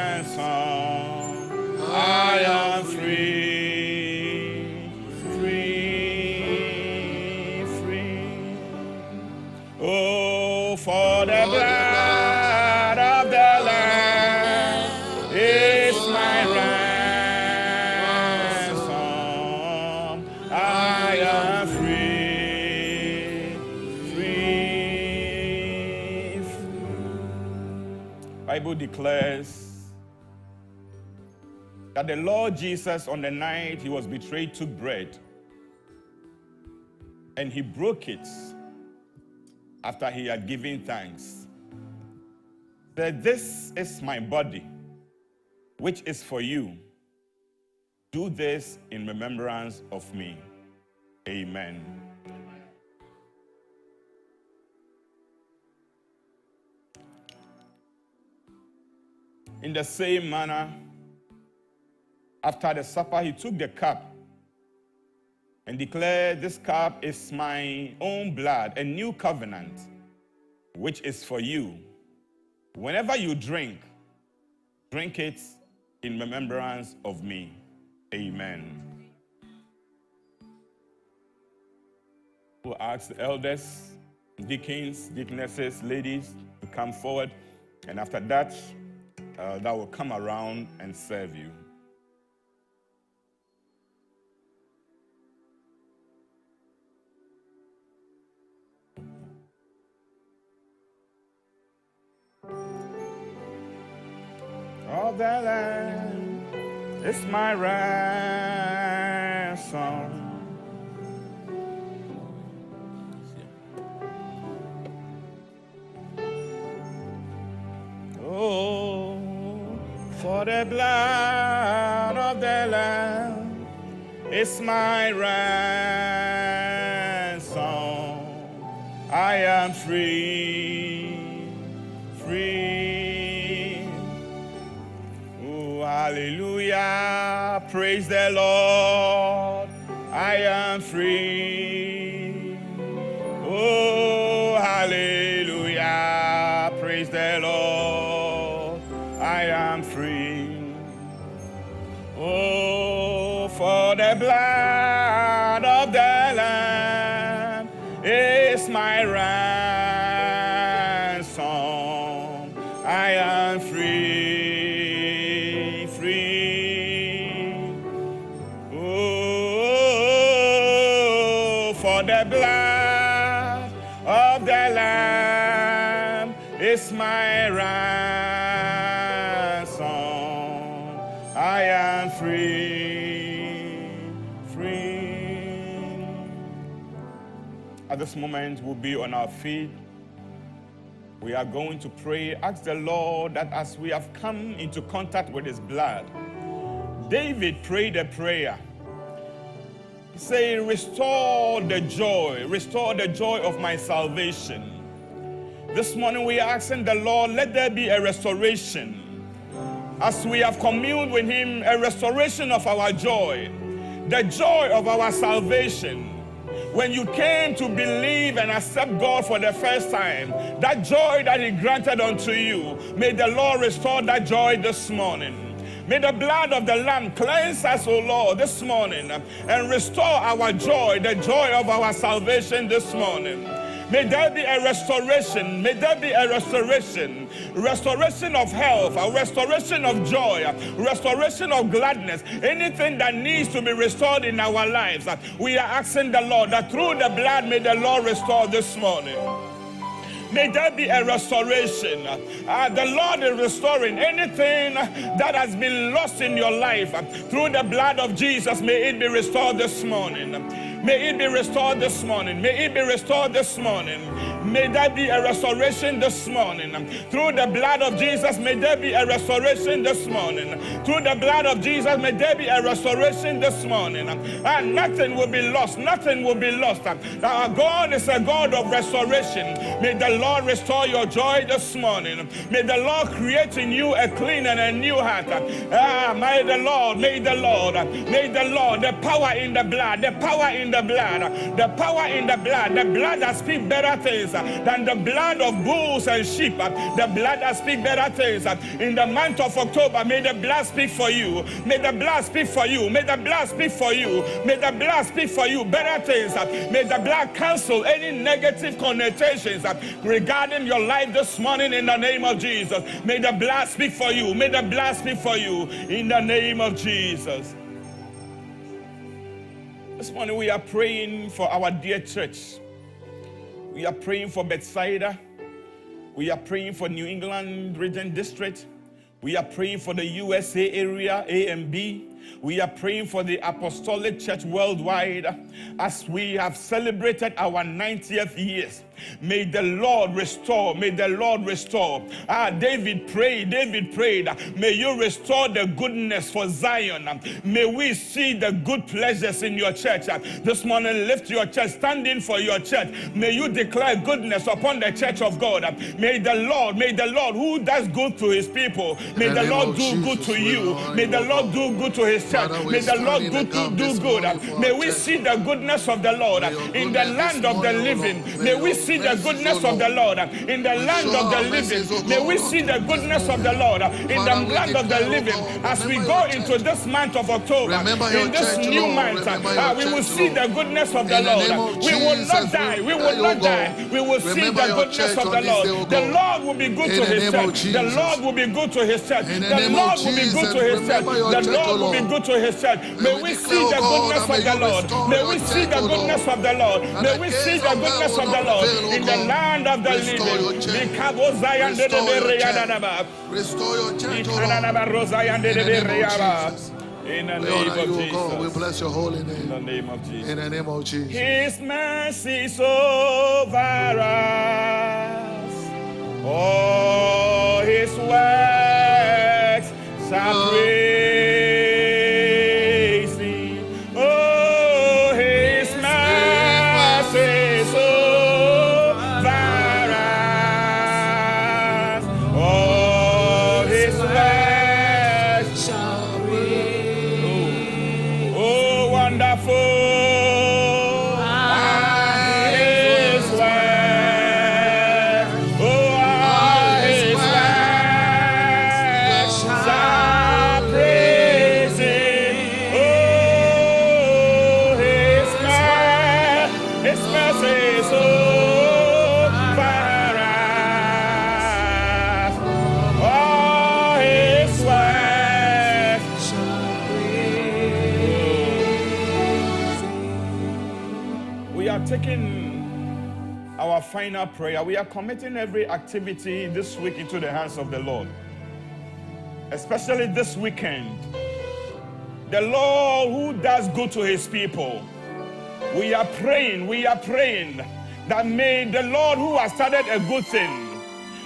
ransom. I am free, free, free. Oh, for the blood of the Lamb is my ransom. I am free, free, free. Bible declares that the Lord Jesus, on the night he was betrayed, took bread and he broke it after he had given thanks. Said, "This is my body, which is for you. Do this in remembrance of me." Amen. In the same manner, after the supper, he took the cup and declared, "This cup is my own blood, a new covenant, which is for you. Whenever you drink, drink it in remembrance of me." Amen. We'll ask the elders, deacons, deaconesses, ladies to come forward, and after that, that will come around and serve you. Of the Lamb is my ransom. Oh, for the blood of the Lamb is my ransom. I am free, free. Oh, hallelujah, praise the Lord. I am free. Oh, hallelujah, praise the Lord. I am free. Oh, for the blood of the Lamb is my ransom. I am free, free. Oh, for the blood of the Lamb is my ransom. I am free, free. At this moment, we'll be on our feet. We are going to pray. Ask the Lord that as we have come into contact with his blood, David prayed a prayer. He said, restore the joy of my salvation. This morning we are asking the Lord, let there be a restoration. As we have communed with him, a restoration of our joy, the joy of our salvation. When you came to believe and accept God for the first time, that joy that he granted unto you, may the Lord restore that joy this morning. May the blood of the Lamb cleanse us, O Lord, this morning and restore our joy, the joy of our salvation this morning. May there be a restoration. May there be a restoration. Restoration of health, a restoration of joy, restoration of gladness. Anything that needs to be restored in our lives, we are asking the Lord that through the blood, may the Lord restore this morning. May there be a restoration. The Lord is restoring anything that has been lost in your life. Through the blood of Jesus, may it be restored this morning. May it be restored this morning. May it be restored this morning. May there be a restoration this morning. Through the blood of Jesus, may there be a restoration this morning. Through the blood of Jesus, may there be a restoration this morning. And nothing will be lost. Nothing will be lost. Our God is a God of restoration. May the Lord restore your joy this morning. May the Lord create in you a clean and a new heart. May the Lord, the power in the blood, the power in the blood, the power in the blood that speaks better things than the blood of bulls and sheep, the blood that speaks better things. In the month of October, may the blood speak for you. May the blood speak for you. May the blood speak for you. May the blood speak for you. Better things. May the blood cancel any negative connotations regarding your life this morning in the name of Jesus. May the blood speak for you. May the blood speak for you in the name of Jesus. This morning we are praying for our dear church. We are praying for Bethsaida. We are praying for New England Region District. We are praying for the USA area, A and B. We are praying for the Apostolic Church worldwide as we have celebrated our 90th years. May the Lord restore. May the Lord restore. David prayed. May you restore the goodness for Zion. May we see the good pleasures in your church. This morning, lift your church, stand in for your church. May you declare goodness upon the church of God. May the Lord who does good to his people, may the Lord do good to you. May the Lord do good to his church. May the Lord do good. May we see the goodness of the Lord in the land of the living. May we see the goodness of the Lord in the land of the living. May we see the goodness of the Lord in the land of the living. As we go into this month of October, in this new month, we will see the goodness of the Lord. We will not die. We will not die. We will see the goodness of the Lord. The Lord will be good to his church. The Lord will be good to his church. The Lord will be good to his church. The Lord will be good to his church. May we see the goodness of the Lord. May we see the goodness of the Lord. May we see the goodness of the Lord in the land of the living. Restore your church, in the name of Jesus. We bless your holy name. In the name of Jesus. In the name of Jesus. His mercy is over us. Oh, his works shall praise thee. Oh, his mercy is over us. Oh, his works shall praise. Oh, wonderful. Taking our final prayer, we are committing every activity this week into the hands of the Lord, especially this weekend. The Lord who does good to his people, we are praying that may the Lord who has started a good thing,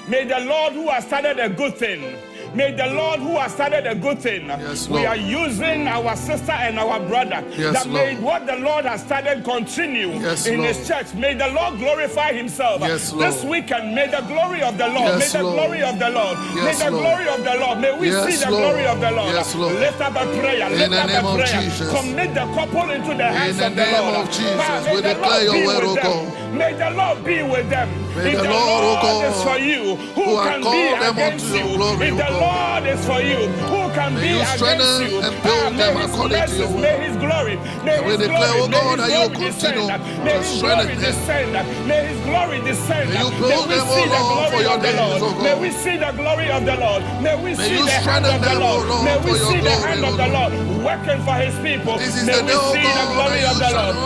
may the Lord who has started a good thing, may the Lord who has started a good thing, yes, we are using our sister and our brother, yes, that may what the Lord has started continue, yes, in his church. May the Lord glorify himself, yes, this weekend. May the glory of the Lord, yes, may the glory of the Lord, yes, may the glory of the Lord, may we yes, see the glory of the Lord. Yes, Lord. Lift up a prayer, lift up a prayer. Commit the couple into the hands of the Lord. Of Jesus, may we the declare Lord your be word, with them. May the Lord be with them. If the Lord is for you, who can be against you? If the Lord is for you, who can be against you? May his mercies, may his glory, may his glory, may his glory descend. May his glory descend. May his glory descend. May we see the glory of the Lord. May we see the glory of the Lord. May we see the hand of the Lord. May we see the hand of the Lord working for his people. May we see the glory of the Lord.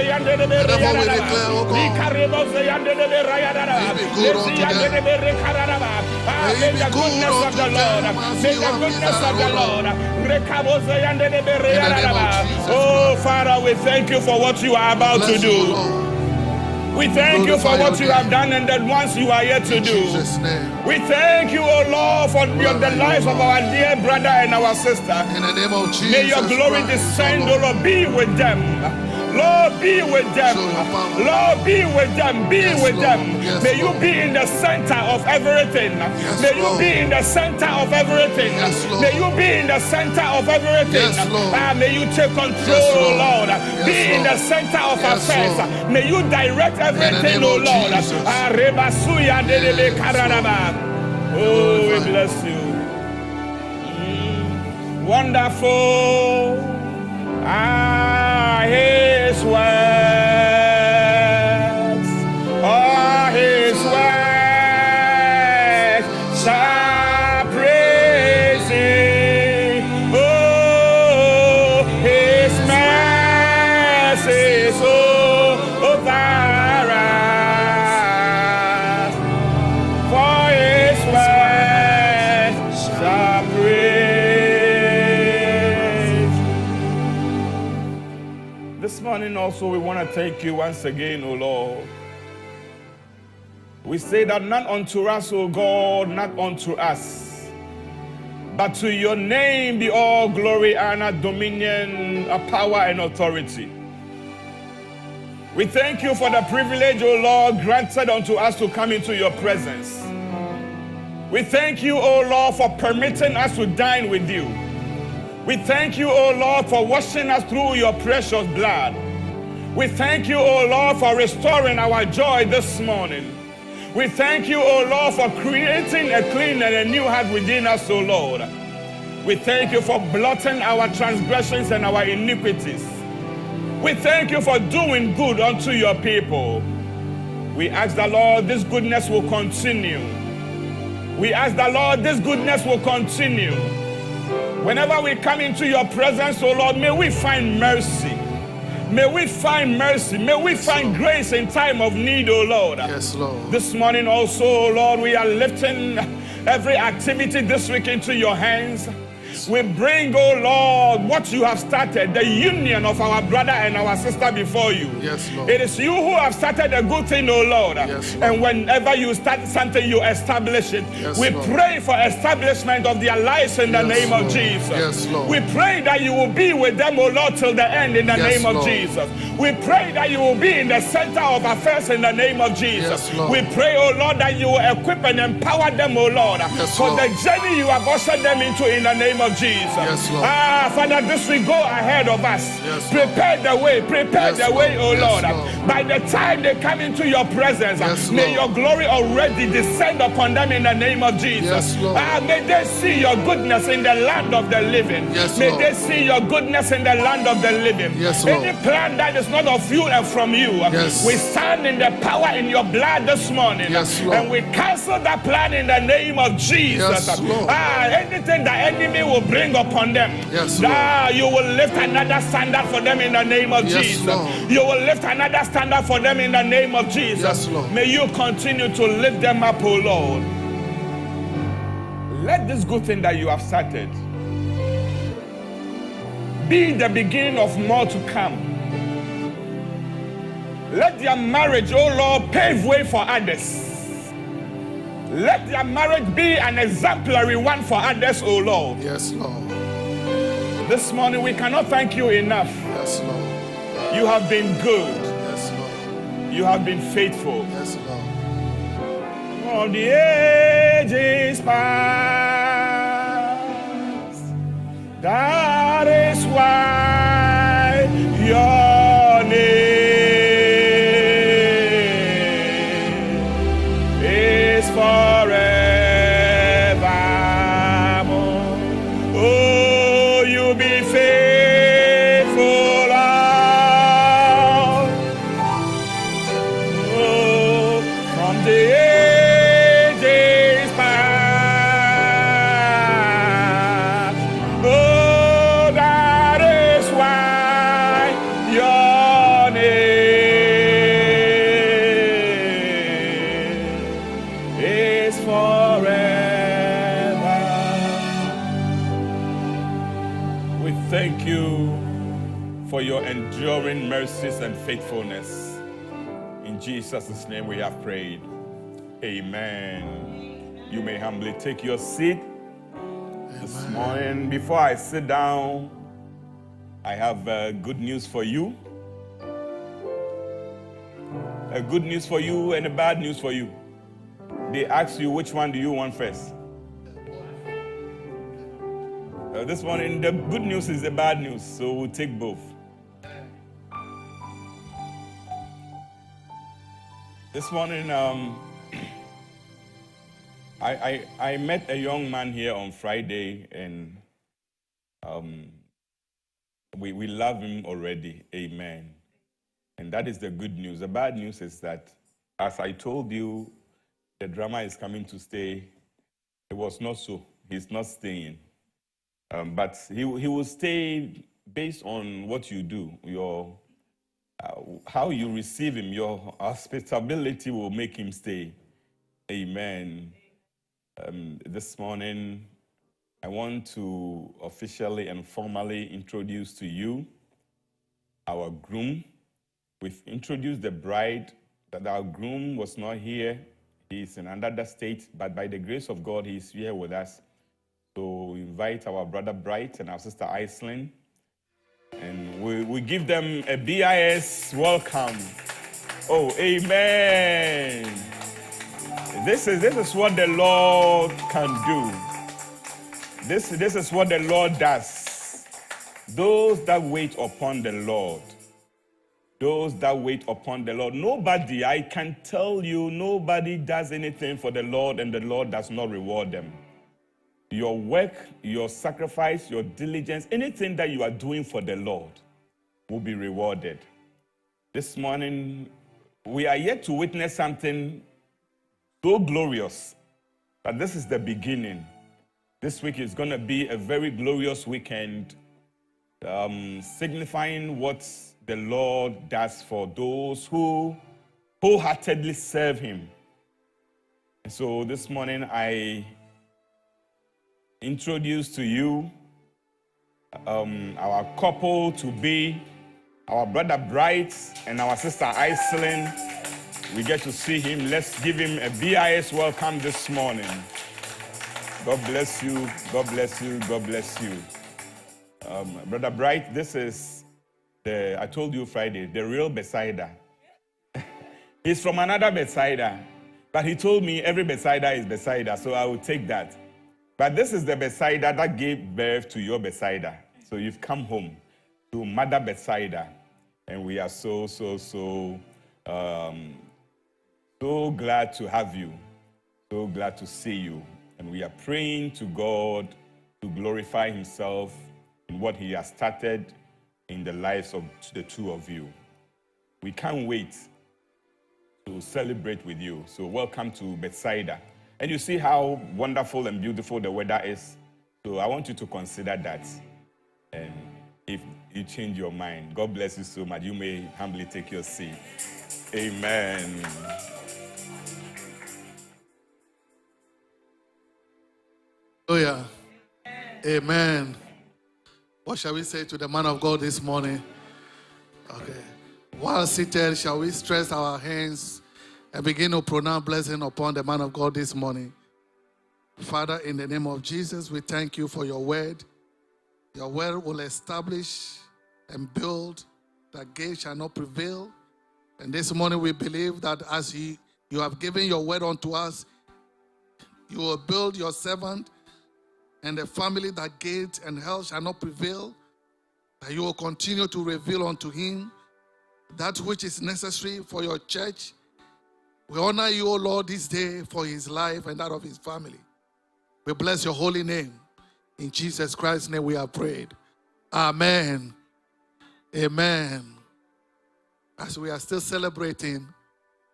Therefore we declare, oh God, may the goodness of the Lord, may the goodness of the Lord. Oh, Father, we thank you for what you are about to do. We thank you for what you have done and the ones you are yet to do. We thank you, O Lord, for the lives of our dear brother and our sister. In the name of Jesus, may your glory descend, O Lord, be with them. Lord, be with them. Lord, be with them. Be with them. May you be in the center of everything. May you be in the center of everything. May you be in the center of everything. May you take control, Lord. Be in the center of affairs. May you direct everything, O Lord. Oh, we bless you. Wonderful. His works, all his works shall praise him. Oh, his mercy over us, for his works shall praise. This morning also we want to thank you once again, O Lord. We say that not unto us, O God, not unto us, but to your name be all glory, honor, dominion, power, and authority. We thank you for the privilege, O Lord, granted unto us to come into your presence. We thank you, O Lord, for permitting us to dine with you. We thank you, O Lord, for washing us through your precious blood. We thank you, O Lord, for restoring our joy this morning. We thank you, O Lord, for creating a clean and a new heart within us, O Lord. We thank you for blotting our transgressions and our iniquities. We thank you for doing good unto your people. We ask the Lord, this goodness will continue. We ask the Lord, this goodness will continue. Whenever we come into your presence, O Lord, may we find mercy. May we find mercy. May we find grace in time of need, O Lord. Yes, Lord. This morning also, O Lord, we are lifting every activity this week into your hands. We bring, oh Lord, what you have started, the union of our brother and our sister before you. Yes, Lord. It is you who have started a good thing, oh Lord. Yes, Lord. And whenever you start something, you establish it. Yes, we Lord. pray for establishment of their lives in the name Lord. of Jesus. Yes, Lord. We pray that you will be with them, oh Lord, till the end in the name of Lord. Jesus. We pray that you will be in the center of affairs in the name of Jesus. Yes, Lord. We pray, oh Lord, that you will equip and empower them, oh Lord, for Lord. the journey you have ushered them into in the name of Jesus. Yes, Lord. Father, this will go ahead of us. Yes, prepare the way, prepare Yes, the way, oh Lord. Lord. Yes, Lord. By the time they come into your presence, Yes, may your Lord. glory already descend upon them in the name of Jesus. Yes, Lord. May they see your goodness in the land of the living. Yes, may Lord. they see your goodness in the land of the living. Yes, Lord. Any plan that is not of you and from you, Yes. we stand in the power in your blood this morning. Yes, Lord. And we cancel that plan in the name of Jesus. Yes, Lord. Anything the enemy will bring upon them, Yes, Lord. you will lift another standard for them in the name of Yes, Jesus. Lord. You will lift another standard for them in the name of Jesus. Yes, Lord. May you continue to lift them up, O Lord. Let this good thing that you have started be the beginning of more to come. Let their marriage, oh Lord, pave way for others. Let their marriage be an exemplary one for others, oh Lord. Yes, Lord. This morning we cannot thank you enough. Yes, Lord. You have been good. Yes, Lord. You have been faithful. Yes, Lord. From the ages past, that is why your name is forevermore. Oh, you be faithful, Lord. Oh, from the ages past, oh, that is for your enduring mercies and faithfulness. In Jesus' name we have prayed. Amen. You may humbly take your seat. This morning, before I sit down, I have good news for you. A good news for you and a bad news for you. They ask you, which one do you want first? This morning, the good news is the bad news, so we'll take both. This morning, I met a young man here on Friday, and we love him already. Amen. And that is the good news. The bad news is that, as I told you, the drama is coming to stay. It was not so. He's not staying. But he will stay based on what you do. How you receive him, your hospitality will make him stay. Amen. This morning, I want to officially and formally introduce to you our groom. We've introduced the bride, that our groom was not here. He's in another state, but by the grace of God, he's here with us. So we invite our brother Bright and our sister Iceland, and we give them a BIS welcome. Oh, amen. This is what the Lord can do. This is what the Lord does. Those that wait upon the Lord. Those that wait upon the Lord. Nobody, I can tell you, nobody does anything for the Lord and the Lord does not reward them. Your work, your sacrifice, your diligence, anything that you are doing for the Lord will be rewarded. This morning, we are yet to witness something so glorious, but this is the beginning. This week is going to be a very glorious weekend, signifying what the Lord does for those who wholeheartedly serve him. And so this morning, I introduce to you our couple to be, our brother Bright and our sister Iceland. We get to see him. Let's give him a BIS welcome this morning. God bless you. God bless you. God bless you. Brother Bright, this is I told you Friday, the real Bethsaida. He's from another Bethsaida, but he told me every Bethsaida is Bethsaida, so I will take that. But this is the Bethsaida that gave birth to your Bethsaida. So you've come home to Mother Bethsaida, and we are so glad to have you, so glad to see you. And we are praying to God to glorify himself in what he has started in the lives of the two of you. We can't wait to celebrate with you. So welcome to Bethsaida. And you see how wonderful and beautiful the weather is. So I want you to consider that. And if you change your mind, God bless you so much. You may humbly take your seat. Amen. Hallelujah. Amen. What shall we say to the man of God this morning? Okay. While seated, shall we stretch our hands and begin to pronounce blessing upon the man of God this morning? Father, in the name of Jesus, we thank you for your word. Your word will establish and build, that gate shall not prevail. And this morning we believe that as you have given your word unto us, you will build your servant and the family, that gate and hell shall not prevail. That you will continue to reveal unto him that which is necessary for your church. We honor you, O Lord, this day for his life and that of his family. We bless your holy name. In Jesus Christ's name we have prayed. Amen. Amen. As we are still celebrating,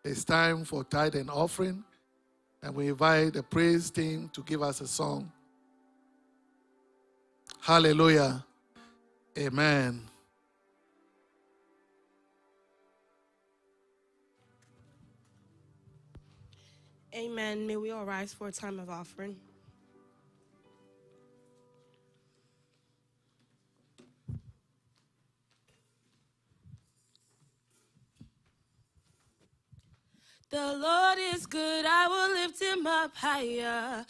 it's time for tithe and offering. And we invite the praise team to give us a song. Hallelujah. Amen. Amen. May we all rise for a time of offering. The Lord is good, I will lift him up higher.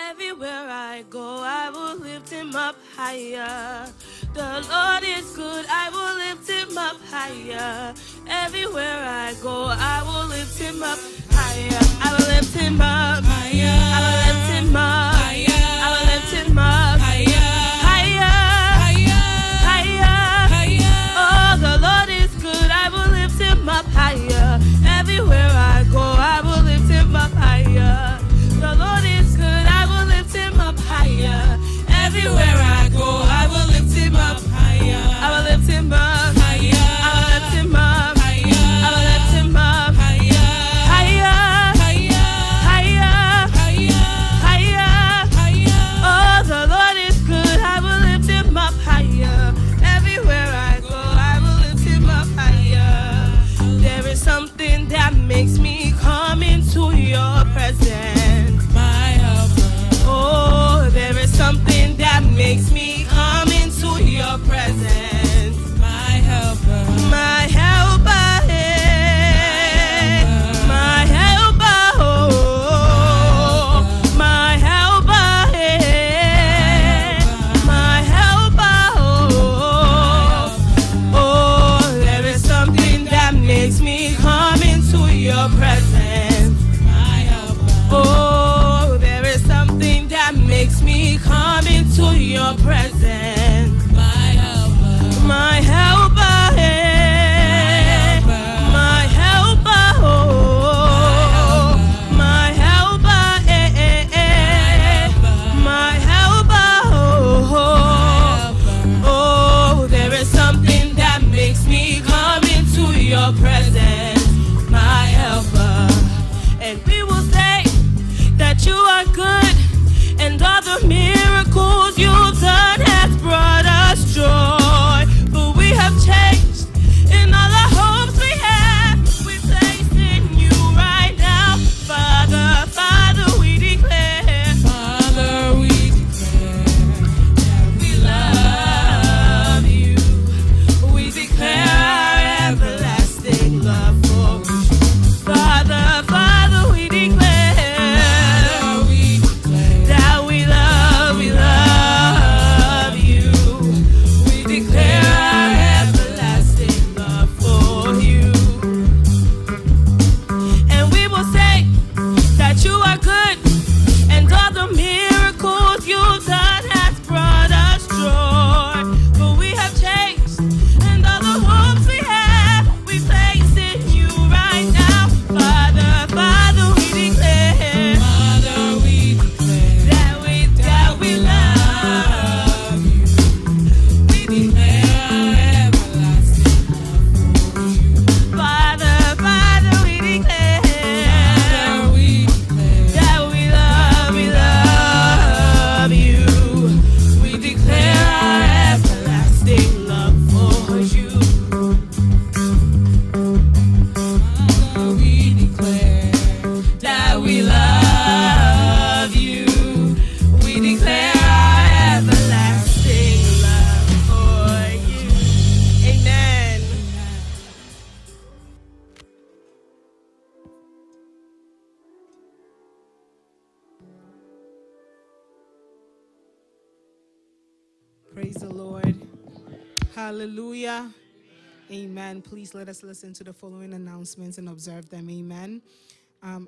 Everywhere I go, I will lift him up higher. The Lord is good, I will lift him up higher. Everywhere I go, I will lift him up higher. I will lift him up higher. I will lift him up higher. I will lift him up higher. Oh, the Lord is good, I will lift him up higher. Everywhere I go, I will lift him up higher. The Lord is good, I will lift him up higher. Everywhere I go, I will lift him up higher. I will lift him up higher. I will lift him up higher. I will lift him up higher. Oh, the Lord is good, I will lift him up higher. Everywhere I go, I will lift him up higher. There is something that makes me come into your presence, my helper. Oh, there is something that makes me come into your presence, my helper. My helper, my helper, oh, my helper, my helper, oh, there is something that makes me come into your presence, my helper. Oh, there is something that makes me come into your presence, my helper. My helper, my helper, oh, my helper, my helper, oh, there is something that makes me come into your presence, my helper. And we will say that you are good, and all the miracles you've done has brought us joy. But we have changed, in all the hopes we have, we place in you right now. Father, Father, we declare, Father, we declare that we love you. We declare our everlasting love for you. Father, Father, we declare that we love you. We declare our everlasting love for you. And we will say that you are good, and all the miracles you've done has brought us joy. But we have changed, and all the hopes we have, we place in you right now. Father, Father, we declare, Father, we declare that we love you. We declare our everlasting love for you. Father, Father, we declare, that we love you. We declare our everlasting love for you. Father, we declare that we love you. We declare our everlasting love for you. Amen. Praise the Lord. Hallelujah. Amen. Please let us listen to the following announcements and observe them. Amen.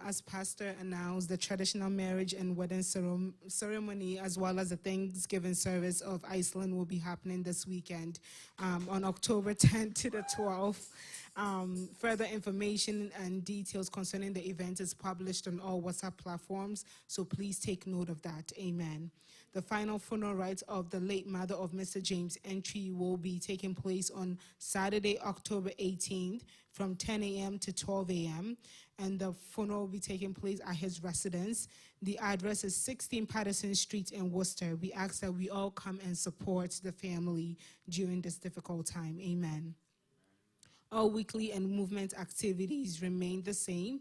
As Pastor announced, the traditional marriage and wedding ceremony, as well as the Thanksgiving service of Iceland, will be happening this weekend on October 10th to the 12th. Further information and details concerning the event is published on all WhatsApp platforms, so please take note of that. Amen. The final funeral rites of the late mother of Mr. James Entry will be taking place on Saturday, October 18th from 10 a.m. to 12 a.m. And the funeral will be taking place at his residence. The address is 16 Patterson Street in Worcester. We ask that we all come and support the family during this difficult time. Amen. All weekly and movement activities remain the same.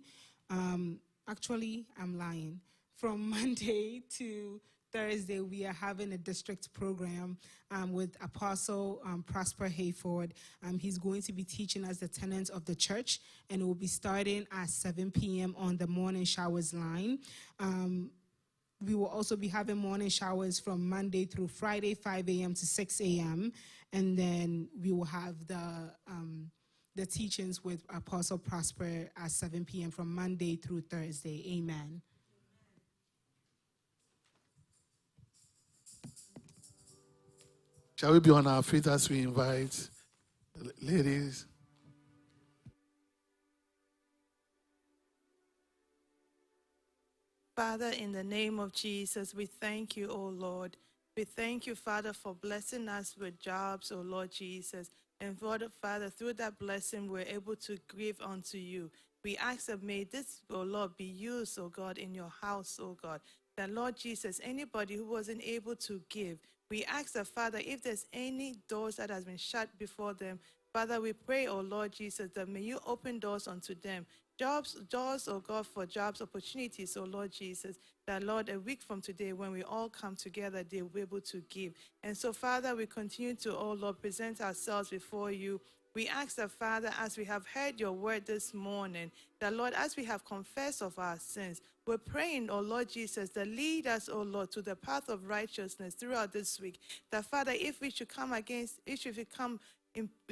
Actually, I'm lying. From Monday to Thursday, we are having a district program with Apostle Prosper Hayford. He's going to be teaching us the tenets of the church, and it will be starting at 7 p.m. on the morning showers line. We will also be having morning showers from Monday through Friday, 5 a.m. to 6 a.m. And then we will have the teachings with Apostle Prosper at 7 p.m. from Monday through Thursday. Amen. Shall we be on our feet as we invite ladies? Father, in the name of Jesus, we thank you, O Lord. We thank you, Father, for blessing us with jobs, O Lord Jesus. And Father, through that blessing, we're able to give unto you. We ask that may this, O Lord, be used, O God, in your house, O God. That, Lord Jesus, anybody who wasn't able to give, we ask that, Father, if there's any doors that has been shut before them, Father, we pray, O Lord Jesus, that may you open doors unto them. Doors, oh God, for jobs, opportunities, oh Lord Jesus, that, Lord, a week from today, when we all come together, they will be able to give. And so, Father, we continue to, oh Lord, present ourselves before you. We ask that, Father, as we have heard your word this morning, that, Lord, as we have confessed of our sins, we're praying, oh Lord Jesus, that lead us, oh Lord, to the path of righteousness throughout this week. That, Father, if we should come against, we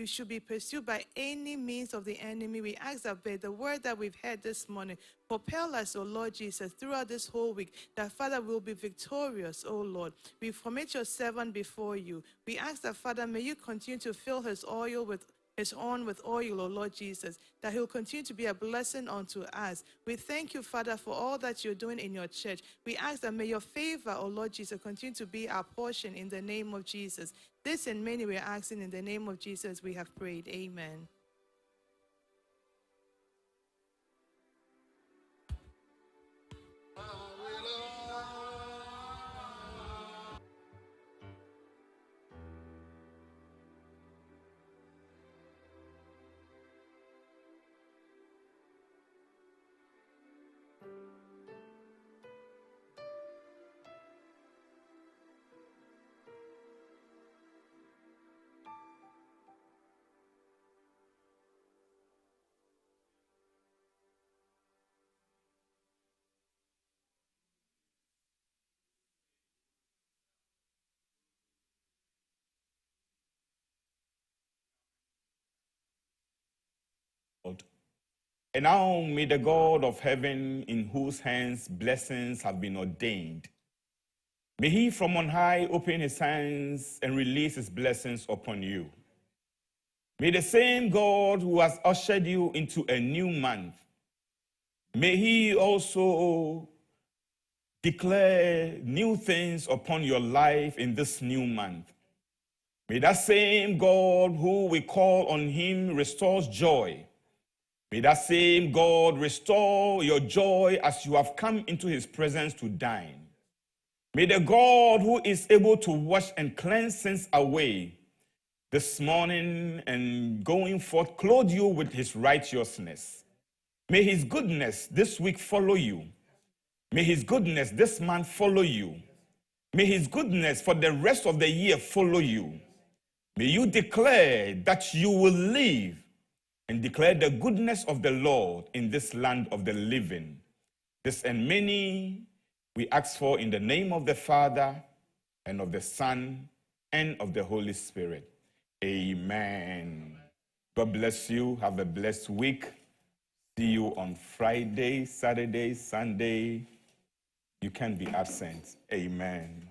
should be pursued by any means of the enemy, we ask that by the word that we've heard this morning, propel us, O Lord Jesus, throughout this whole week, that, Father, we'll be victorious, O Lord. We commit your servant before you. We ask that, Father, may you continue to fill his oil with his horn with oil, O Lord Jesus, that he'll continue to be a blessing unto us. We thank you, Father, for all that you're doing in your church. We ask that may your favor, O Lord Jesus, continue to be our portion in the name of Jesus. This and many we're asking in the name of Jesus we have prayed. Amen. And now may the God of heaven, in whose hands blessings have been ordained, may he from on high open his hands and release his blessings upon you. May the same God who has ushered you into a new month, may he also declare new things upon your life in this new month. May that same God who we call on him restores joy. May that same God restore your joy as you have come into his presence to dine. May the God who is able to wash and cleanse sins away this morning and going forth clothe you with his righteousness. May his goodness this week follow you. May his goodness this month follow you. May his goodness for the rest of the year follow you. May you declare that you will live and declare the goodness of the Lord in this land of the living. This and many we ask for in the name of the Father, and of the Son, and of the Holy Spirit. Amen. God bless you. Have a blessed week. See you on Friday, Saturday, Sunday. You can't be absent. Amen.